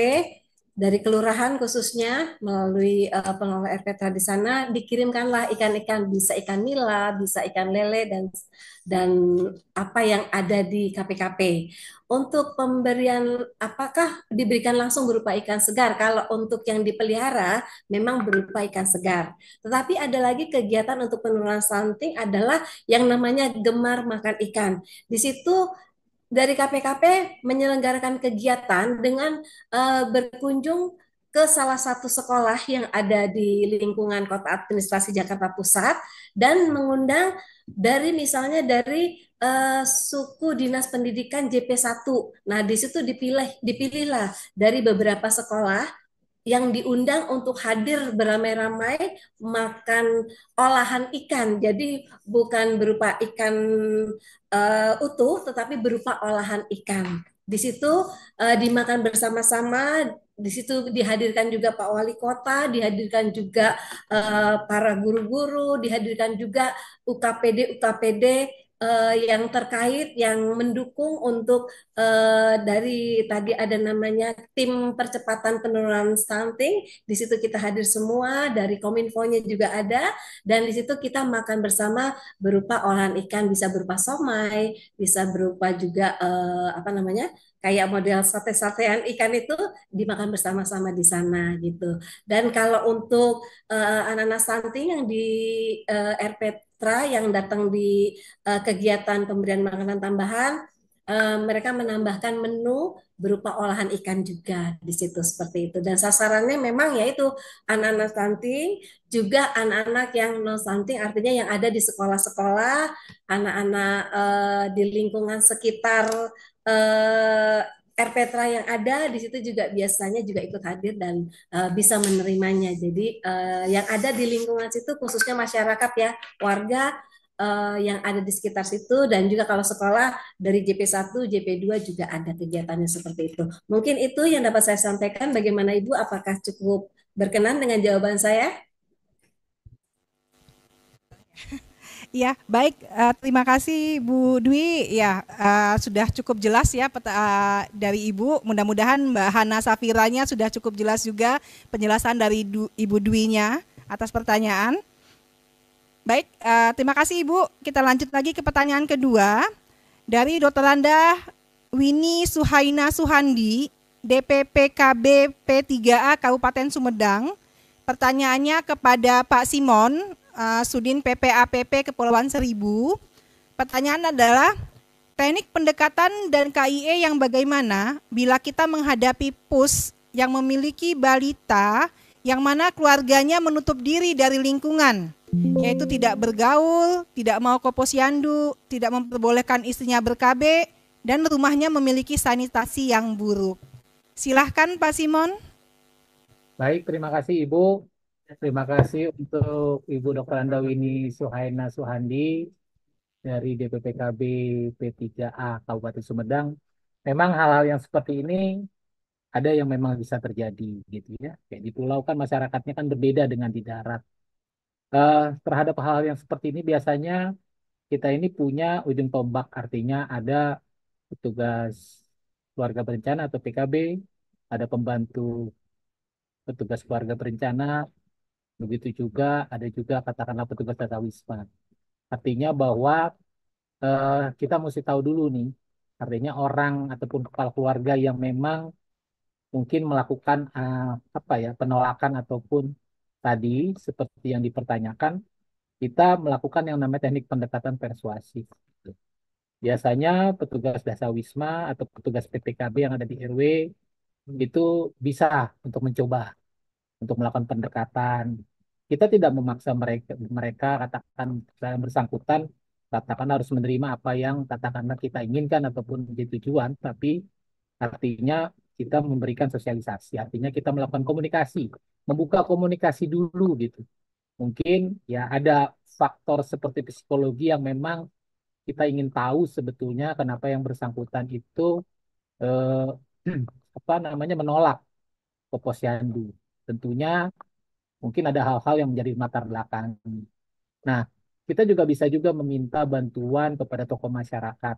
dari kelurahan khususnya melalui pengelola RPTRA di sana dikirimkanlah ikan-ikan, bisa ikan nila, bisa ikan lele dan apa yang ada di KPKP. Untuk pemberian apakah diberikan langsung berupa ikan segar? Kalau untuk yang dipelihara memang berupa ikan segar. Tetapi ada lagi kegiatan untuk penurunan stunting adalah yang namanya gemar makan ikan. Di situ dari KPKP menyelenggarakan kegiatan dengan berkunjung ke salah satu sekolah yang ada di lingkungan Kota Administrasi Jakarta Pusat dan mengundang dari misalnya dari suku Dinas Pendidikan JP1. Nah, di situ dipilihlah dari beberapa sekolah yang diundang untuk hadir beramai-ramai makan olahan ikan. Jadi bukan berupa ikan utuh, tetapi berupa olahan ikan. Di situ dimakan bersama-sama. Di situ dihadirkan juga Pak Wali Kota, dihadirkan juga para guru-guru, dihadirkan juga UKPD yang terkait, yang mendukung untuk dari tadi ada namanya tim percepatan penurunan stunting. Di situ kita hadir semua, dari Kominfo-nya juga ada, dan di situ kita makan bersama berupa olahan ikan, bisa berupa somai, bisa berupa juga kayak model sate-satean ikan itu dimakan bersama-sama di sana gitu. Dan kalau untuk anak-anak stunting yang di RPTRA yang datang di kegiatan pemberian makanan tambahan, mereka menambahkan menu berupa olahan ikan juga di situ seperti itu. Dan sasarannya memang yaitu anak-anak stunting, juga anak-anak yang non stunting, artinya yang ada di sekolah-sekolah, anak-anak di lingkungan sekitar RPTRA yang ada di situ juga biasanya juga ikut hadir dan bisa menerimanya. Jadi yang ada di lingkungan situ khususnya masyarakat ya, warga yang ada di sekitar situ, dan juga kalau sekolah dari JP1, JP2 juga ada kegiatannya seperti itu. Mungkin itu yang dapat saya sampaikan. Bagaimana Ibu? Apakah cukup berkenan dengan jawaban saya? Ya, baik. Terima kasih Bu Dwi. Ya, sudah cukup jelas ya dari Ibu. Mudah-mudahan Mbak Hana Safiranya sudah cukup jelas juga penjelasan dari Ibu Dwi-nya atas pertanyaan. Baik, terima kasih Ibu. Kita lanjut lagi ke pertanyaan kedua dari Dr. Randa Winnie Suhaina Suhandi, DPPKB P3A Kabupaten Sumedang. Pertanyaannya kepada Pak Simon, Sudin PPAPP Kepulauan Seribu. Pertanyaan adalah, teknik pendekatan dan KIE yang bagaimana bila kita menghadapi PUS yang memiliki balita yang mana keluarganya menutup diri dari lingkungan, yaitu tidak bergaul, tidak mau ke posyandu, tidak memperbolehkan istrinya ber-KB, dan rumahnya memiliki sanitasi yang buruk. Silahkan Pak Simon. Baik, terima kasih Ibu. Terima kasih untuk Ibu Dr. Andawini Suhaina Suhandi dari DPPKB P3A Kabupaten Sumedang. Memang hal-hal yang seperti ini ada yang memang bisa terjadi gitu ya. Kayak di pulau kan masyarakatnya kan berbeda dengan di darat. Terhadap hal yang seperti ini biasanya kita ini punya ujung tombak, artinya ada petugas keluarga berencana atau PKB, ada pembantu petugas keluarga berencana, begitu juga ada juga katakanlah petugas tata wisma. Artinya bahwa kita mesti tahu dulu nih, artinya orang ataupun kepala keluarga yang memang mungkin melakukan penolakan ataupun tadi seperti yang dipertanyakan, kita melakukan yang namanya teknik pendekatan persuasif. Biasanya petugas dasa wisma atau petugas PPKB yang ada di RW itu bisa untuk mencoba untuk melakukan pendekatan. Kita tidak memaksa mereka katakan yang bersangkutan katakan harus menerima apa yang katakanlah kita inginkan ataupun menjadi tujuan, tapi artinya kita memberikan sosialisasi, artinya kita melakukan komunikasi, membuka komunikasi dulu gitu. Mungkin ya ada faktor seperti psikologi yang memang kita ingin tahu sebetulnya kenapa yang bersangkutan itu eh, menolak ke posyandu. Tentunya mungkin ada hal-hal yang menjadi latar belakang. Nah, kita juga bisa juga meminta bantuan kepada tokoh masyarakat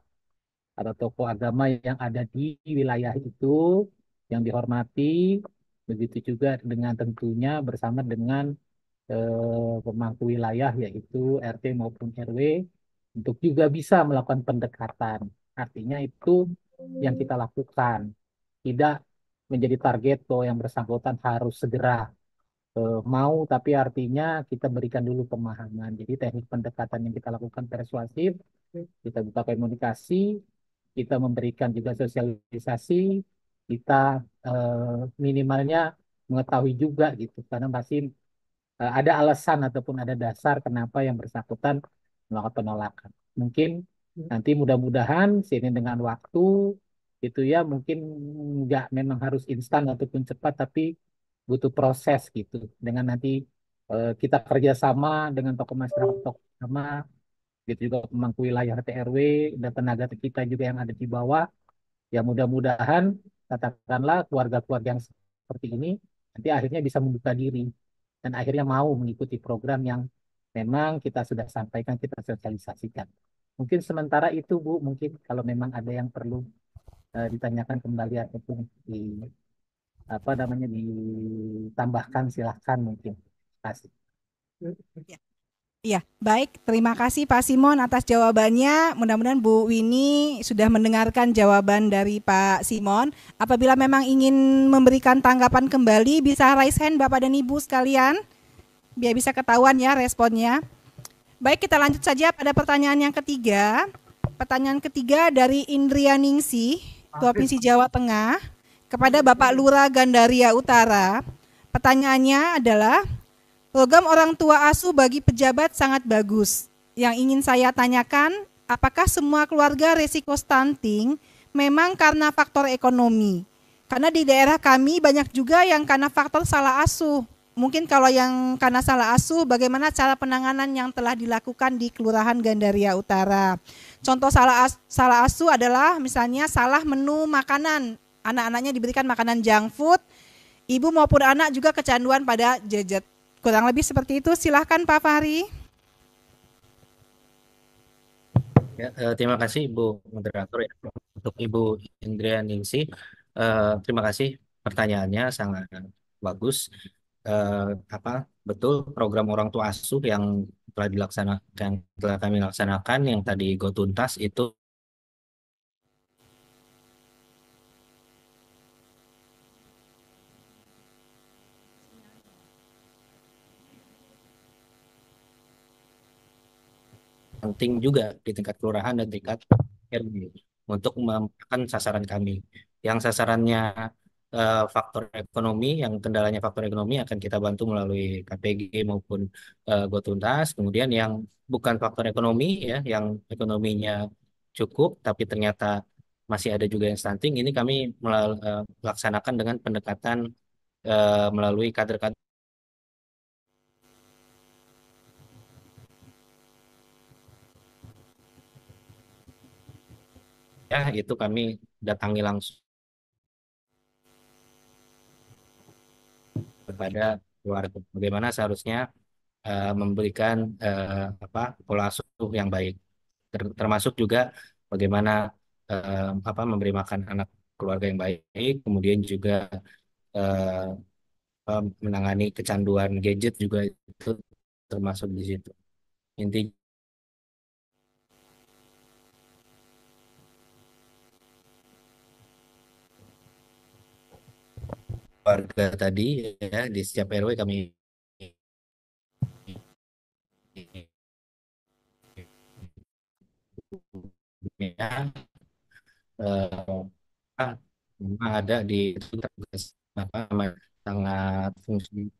atau tokoh agama yang ada di wilayah itu yang dihormati, begitu juga dengan tentunya bersama dengan pemangku wilayah yaitu RT maupun RW untuk juga bisa melakukan pendekatan. Artinya itu yang kita lakukan, tidak menjadi target bahwa yang bersangkutan harus segera mau, tapi artinya kita berikan dulu pemahaman. Jadi teknik pendekatan yang kita lakukan persuasif, kita buka komunikasi, kita memberikan juga sosialisasi, kita minimalnya mengetahui juga gitu, karena pasti ada alasan ataupun ada dasar kenapa yang bersangkutan melakukan penolakan. Mungkin nanti mudah-mudahan seiring dengan waktu itu ya mungkin nggak memang harus instan ataupun cepat, tapi butuh proses gitu. Dengan nanti kita kerjasama dengan tokoh masyarakat, tokoh agama, gitu juga pemangku wilayah RT RW dan tenaga kita juga yang ada di bawah. Ya mudah-mudahan katakanlah keluarga-keluarga yang seperti ini nanti akhirnya bisa membuka diri dan akhirnya mau mengikuti program yang memang kita sudah sampaikan, kita sosialisasikan. Mungkin sementara itu Bu, mungkin kalau memang ada yang perlu ditanyakan kembali ataupun ditambahkan silahkan mungkin. Terima kasih. Ya, baik. Terima kasih Pak Simon atas jawabannya. Mudah-mudahan Bu Winnie sudah mendengarkan jawaban dari Pak Simon. Apabila memang ingin memberikan tanggapan kembali, bisa raise hand Bapak dan Ibu sekalian, biar bisa ketahuan ya responnya. Baik, kita lanjut saja pada pertanyaan yang ketiga. Pertanyaan ketiga dari Indrianingsih, Provinsi Jawa Tengah, kepada Bapak Lurah Gandaria Utara. Pertanyaannya adalah, program orang tua asuh bagi pejabat sangat bagus. Yang ingin saya tanyakan, apakah semua keluarga resiko stunting memang karena faktor ekonomi. Karena di daerah kami banyak juga yang karena faktor salah asuh. Mungkin kalau yang karena salah asuh, bagaimana cara penanganan yang telah dilakukan di Kelurahan Gandaria Utara. Contoh salah asuh adalah misalnya salah menu makanan. Anak-anaknya diberikan makanan junk food, ibu maupun anak juga kecanduan pada gadget. Kurang lebih seperti itu. Silahkan Pak Fahri. Ya, terima kasih Ibu Moderator ya. Untuk Ibu Indria Ningsih, terima kasih pertanyaannya sangat bagus. Betul program orang tua asuh yang telah dilaksanakan, telah kami laksanakan yang tadi Go Tuntas itu penting juga di tingkat kelurahan dan tingkat RW untuk memenuhi sasaran kami. Yang sasarannya faktor ekonomi, yang kendalanya faktor ekonomi akan kita bantu melalui KPG maupun Gotuntas. Kemudian yang bukan faktor ekonomi ya, yang ekonominya cukup tapi ternyata masih ada juga yang stunting, ini kami laksanakan dengan pendekatan melalui kader-kader ya, itu kami datangi langsung kepada keluarga. Bagaimana seharusnya memberikan pola asuh yang baik, termasuk juga bagaimana memberi makan anak keluarga yang baik, kemudian juga menangani kecanduan gadget juga itu termasuk di situ. Intinya warga tadi ya, di setiap RW kami ya ada di itu sangat fungsi.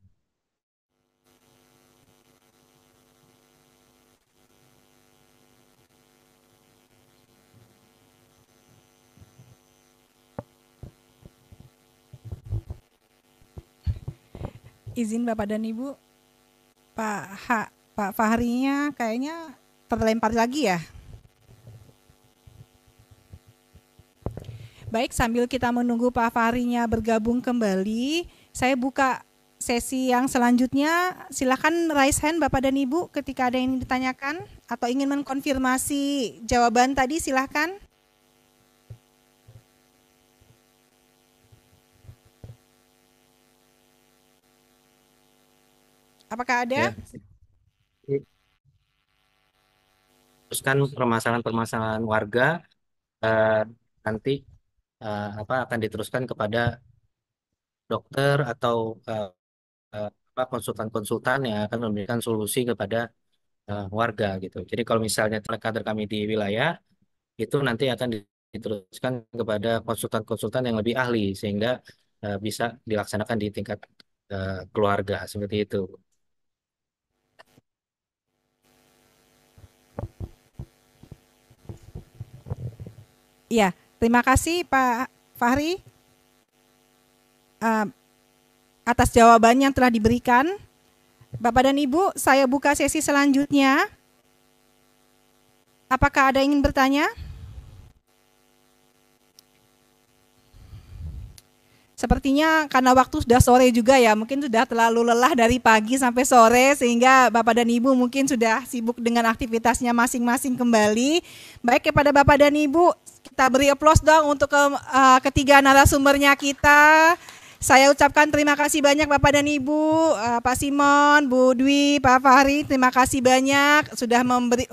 Izin Bapak dan Ibu, Pak Fahrinya kayaknya terlempar lagi ya. Baik, sambil kita menunggu Pak Fahrinya bergabung kembali, saya buka sesi yang selanjutnya. Silakan raise hand Bapak dan Ibu ketika ada yang ditanyakan atau ingin mengkonfirmasi jawaban tadi, silakan. Apakah ada? Ya. Teruskan permasalahan-permasalahan warga nanti akan diteruskan kepada dokter atau konsultan-konsultan yang akan memberikan solusi kepada warga gitu. Jadi kalau misalnya kader kami di wilayah itu nanti akan diteruskan kepada konsultan-konsultan yang lebih ahli sehingga bisa dilaksanakan di tingkat keluarga seperti itu. Iya, terima kasih Pak Fahri atas jawaban yang telah diberikan. Bapak dan Ibu, saya buka sesi selanjutnya. Apakah ada yang ingin bertanya? Sepertinya karena waktu sudah sore juga ya, mungkin sudah terlalu lelah dari pagi sampai sore sehingga Bapak dan Ibu mungkin sudah sibuk dengan aktivitasnya masing-masing kembali. Baik, kepada Bapak dan Ibu, kita beri aplaus dong untuk ketiga narasumbernya kita. Saya ucapkan terima kasih banyak Bapak dan Ibu, Pak Simon, Bu Dwi, Pak Fahri, terima kasih banyak sudah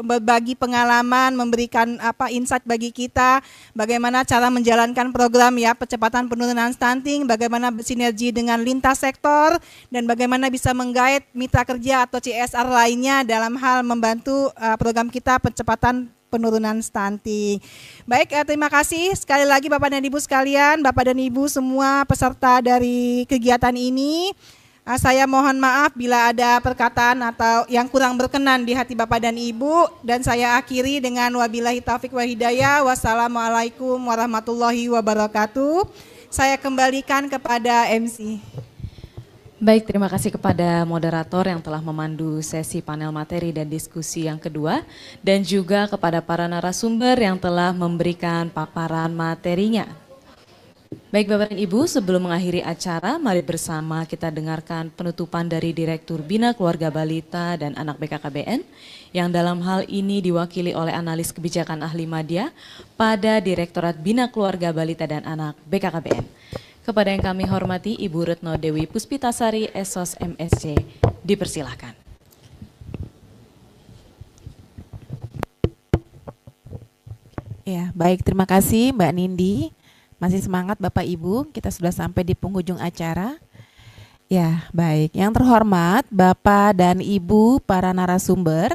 berbagi pengalaman, memberikan insight bagi kita bagaimana cara menjalankan program ya percepatan penurunan stunting, bagaimana bersinergi dengan lintas sektor dan bagaimana bisa menggait mitra kerja atau CSR lainnya dalam hal membantu program kita percepatan penurunan stunting. Baik, terima kasih sekali lagi Bapak dan Ibu sekalian, Bapak dan Ibu semua peserta dari kegiatan ini. Saya mohon maaf bila ada perkataan atau yang kurang berkenan di hati Bapak dan Ibu, dan saya akhiri dengan wabillahi taufik wa hidayah. Wassalamualaikum warahmatullahi wabarakatuh. Saya kembalikan kepada MC. Baik, terima kasih kepada moderator yang telah memandu sesi panel materi dan diskusi yang kedua, dan juga kepada para narasumber yang telah memberikan paparan materinya. Baik Bapak dan Ibu, sebelum mengakhiri acara, mari bersama kita dengarkan penutupan dari Direktur Bina Keluarga Balita dan Anak BKKBN, yang dalam hal ini diwakili oleh analis kebijakan ahli media pada Direktorat Bina Keluarga Balita dan Anak BKKBN. Kepada yang kami hormati Ibu Retno Dewi Puspitasari, Esos MSc, dipersilahkan. Ya, baik, terima kasih Mbak Nindi. Masih semangat Bapak Ibu, kita sudah sampai di penghujung acara. Ya, baik. Yang terhormat Bapak dan Ibu para narasumber,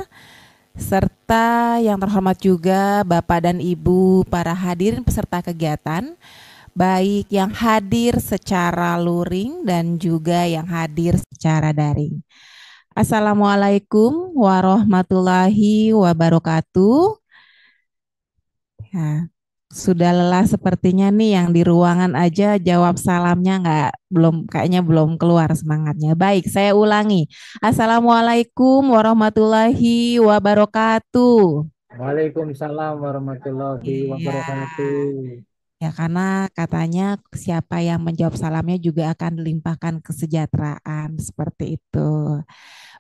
serta yang terhormat juga Bapak dan Ibu para hadirin peserta kegiatan, baik yang hadir secara luring dan juga yang hadir secara daring. Assalamualaikum warahmatullahi wabarakatuh. Ya, sudah lelah sepertinya nih yang di ruangan aja jawab salamnya kayaknya belum keluar semangatnya. Baik, saya ulangi. Assalamualaikum warahmatullahi wabarakatuh. Waalaikumsalam warahmatullahi wabarakatuh. Ya, karena katanya siapa yang menjawab salamnya juga akan dilimpahkan kesejahteraan, seperti itu.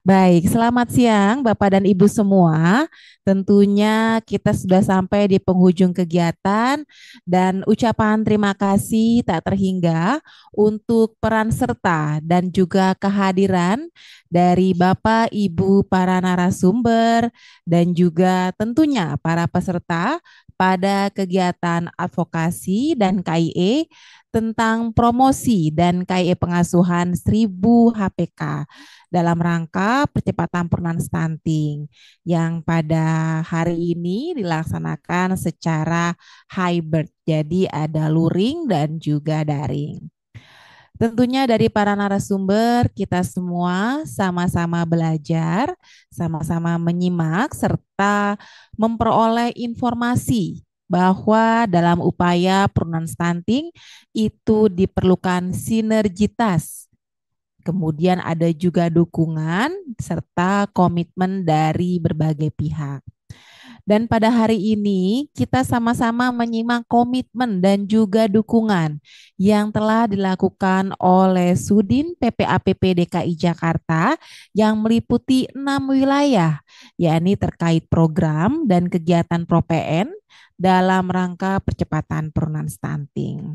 Baik, selamat siang Bapak dan Ibu semua. Tentunya kita sudah sampai di penghujung kegiatan dan ucapan terima kasih tak terhingga untuk peran serta dan juga kehadiran dari Bapak, Ibu, para narasumber dan juga tentunya para peserta pada kegiatan advokasi dan KIE tentang promosi dan KIE pengasuhan 1000 HPK dalam rangka percepatan penurunan stunting yang pada hari ini dilaksanakan secara hybrid, jadi ada luring dan juga daring. Tentunya dari para narasumber kita semua sama-sama belajar, sama-sama menyimak serta memperoleh informasi bahwa dalam upaya penurunan stunting itu diperlukan sinergitas. Kemudian ada juga dukungan serta komitmen dari berbagai pihak. Dan pada hari ini kita sama-sama menyimak komitmen dan juga dukungan yang telah dilakukan oleh Sudin PPAPP DKI Jakarta yang meliputi 6 wilayah, yakni terkait program dan kegiatan ProPN dalam rangka percepatan penurunan stunting.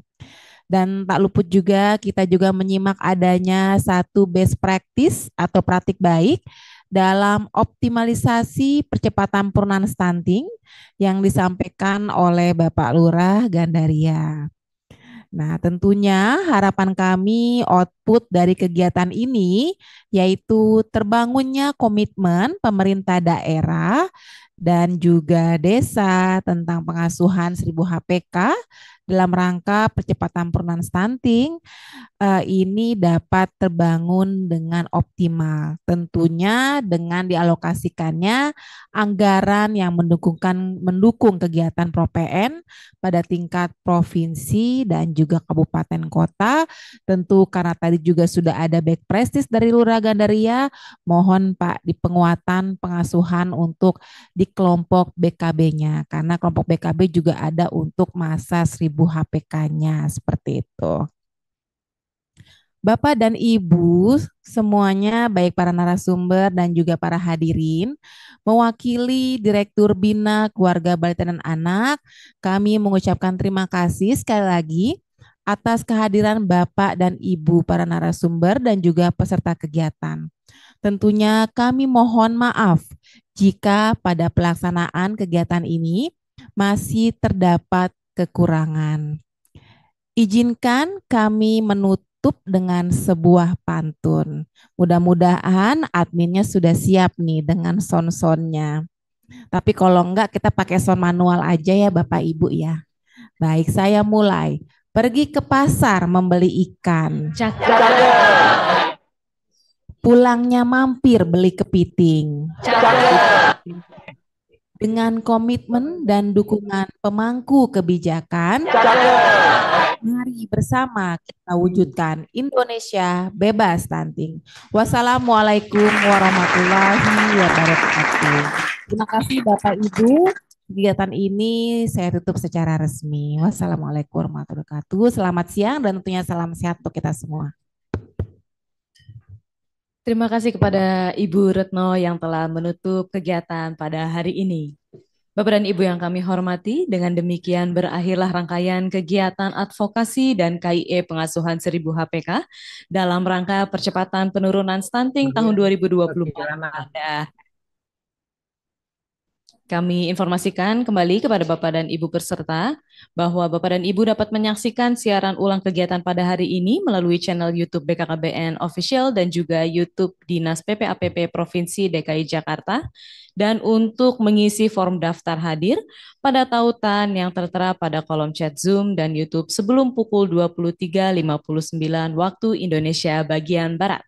Dan tak luput juga kita juga menyimak adanya satu best practice atau praktik baik dalam optimalisasi percepatan penurunan stunting yang disampaikan oleh Bapak Lurah Gandaria. Nah, tentunya harapan kami output dari kegiatan ini yaitu terbangunnya komitmen pemerintah daerah dan juga desa tentang pengasuhan 1000 HPK dalam rangka percepatan penurunan stunting ini dapat terbangun dengan optimal. Tentunya dengan dialokasikannya anggaran yang mendukung kegiatan ProPN pada tingkat provinsi dan juga kabupaten kota. Tentu karena tadi juga sudah ada back practice dari Lurah Gandaria, mohon Pak di penguatan pengasuhan untuk di kelompok BKB-nya, karena kelompok BKB juga ada untuk masa 1000 HPK-nya seperti itu. Bapak dan Ibu semuanya, baik para narasumber dan juga para hadirin, mewakili Direktur Bina Keluarga Balita dan Anak, kami mengucapkan terima kasih sekali lagi atas kehadiran Bapak dan Ibu para narasumber dan juga peserta kegiatan. Tentunya kami mohon maaf jika pada pelaksanaan kegiatan ini masih terdapat kekurangan. Izinkan kami menutup dengan sebuah pantun. Mudah-mudahan adminnya sudah siap nih dengan sound-soundnya. Tapi kalau enggak kita pakai sound manual aja ya Bapak Ibu ya. Baik, saya mulai. Pergi ke pasar membeli ikan. Pulangnya mampir beli kepiting. Dengan komitmen dan dukungan pemangku kebijakan, mari bersama kita wujudkan Indonesia bebas stunting. Wassalamualaikum warahmatullahi wabarakatuh. Terima kasih Bapak Ibu. Kegiatan ini saya tutup secara resmi. Wassalamualaikum warahmatullahi wabarakatuh. Selamat siang dan tentunya salam sehat untuk kita semua. Terima kasih kepada Ibu Retno yang telah menutup kegiatan pada hari ini. Bapak dan Ibu yang kami hormati, dengan demikian berakhirlah rangkaian kegiatan advokasi dan KIE pengasuhan 1000 HPK dalam rangka percepatan penurunan stunting tahun 2024 pada. Kami informasikan kembali kepada Bapak dan Ibu peserta bahwa Bapak dan Ibu dapat menyaksikan siaran ulang kegiatan pada hari ini melalui channel YouTube BKKBN Official dan juga YouTube Dinas PPAPP Provinsi DKI Jakarta. Dan untuk mengisi form daftar hadir pada tautan yang tertera pada kolom chat Zoom dan YouTube sebelum pukul 23.59 waktu Indonesia bagian Barat.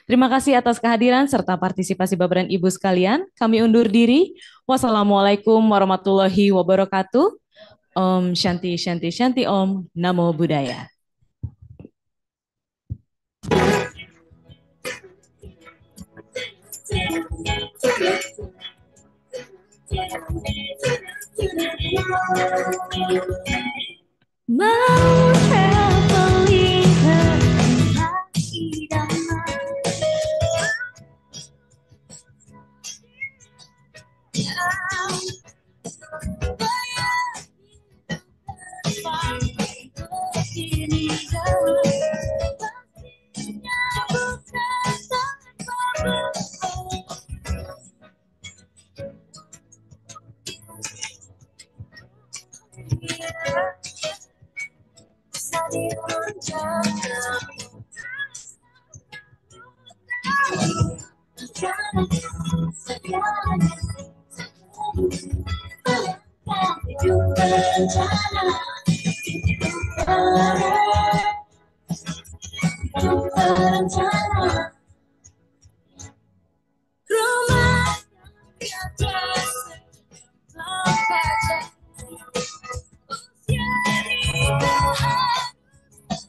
Terima kasih atas kehadiran serta partisipasi Bapak dan Ibu sekalian. Kami undur diri. Wassalamualaikum warahmatullahi wabarakatuh. Om Shanti Shanti Shanti Om. Namo Buddhaya. Mau traveling ke idaman,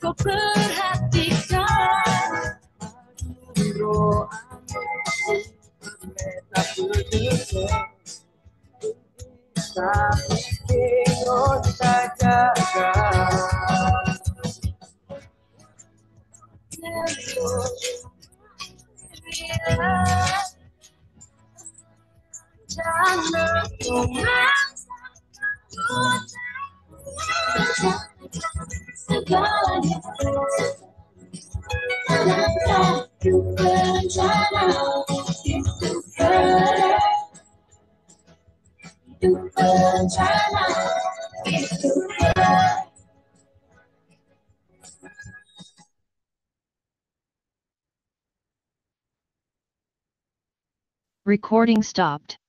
kau perhatikan Recording stopped.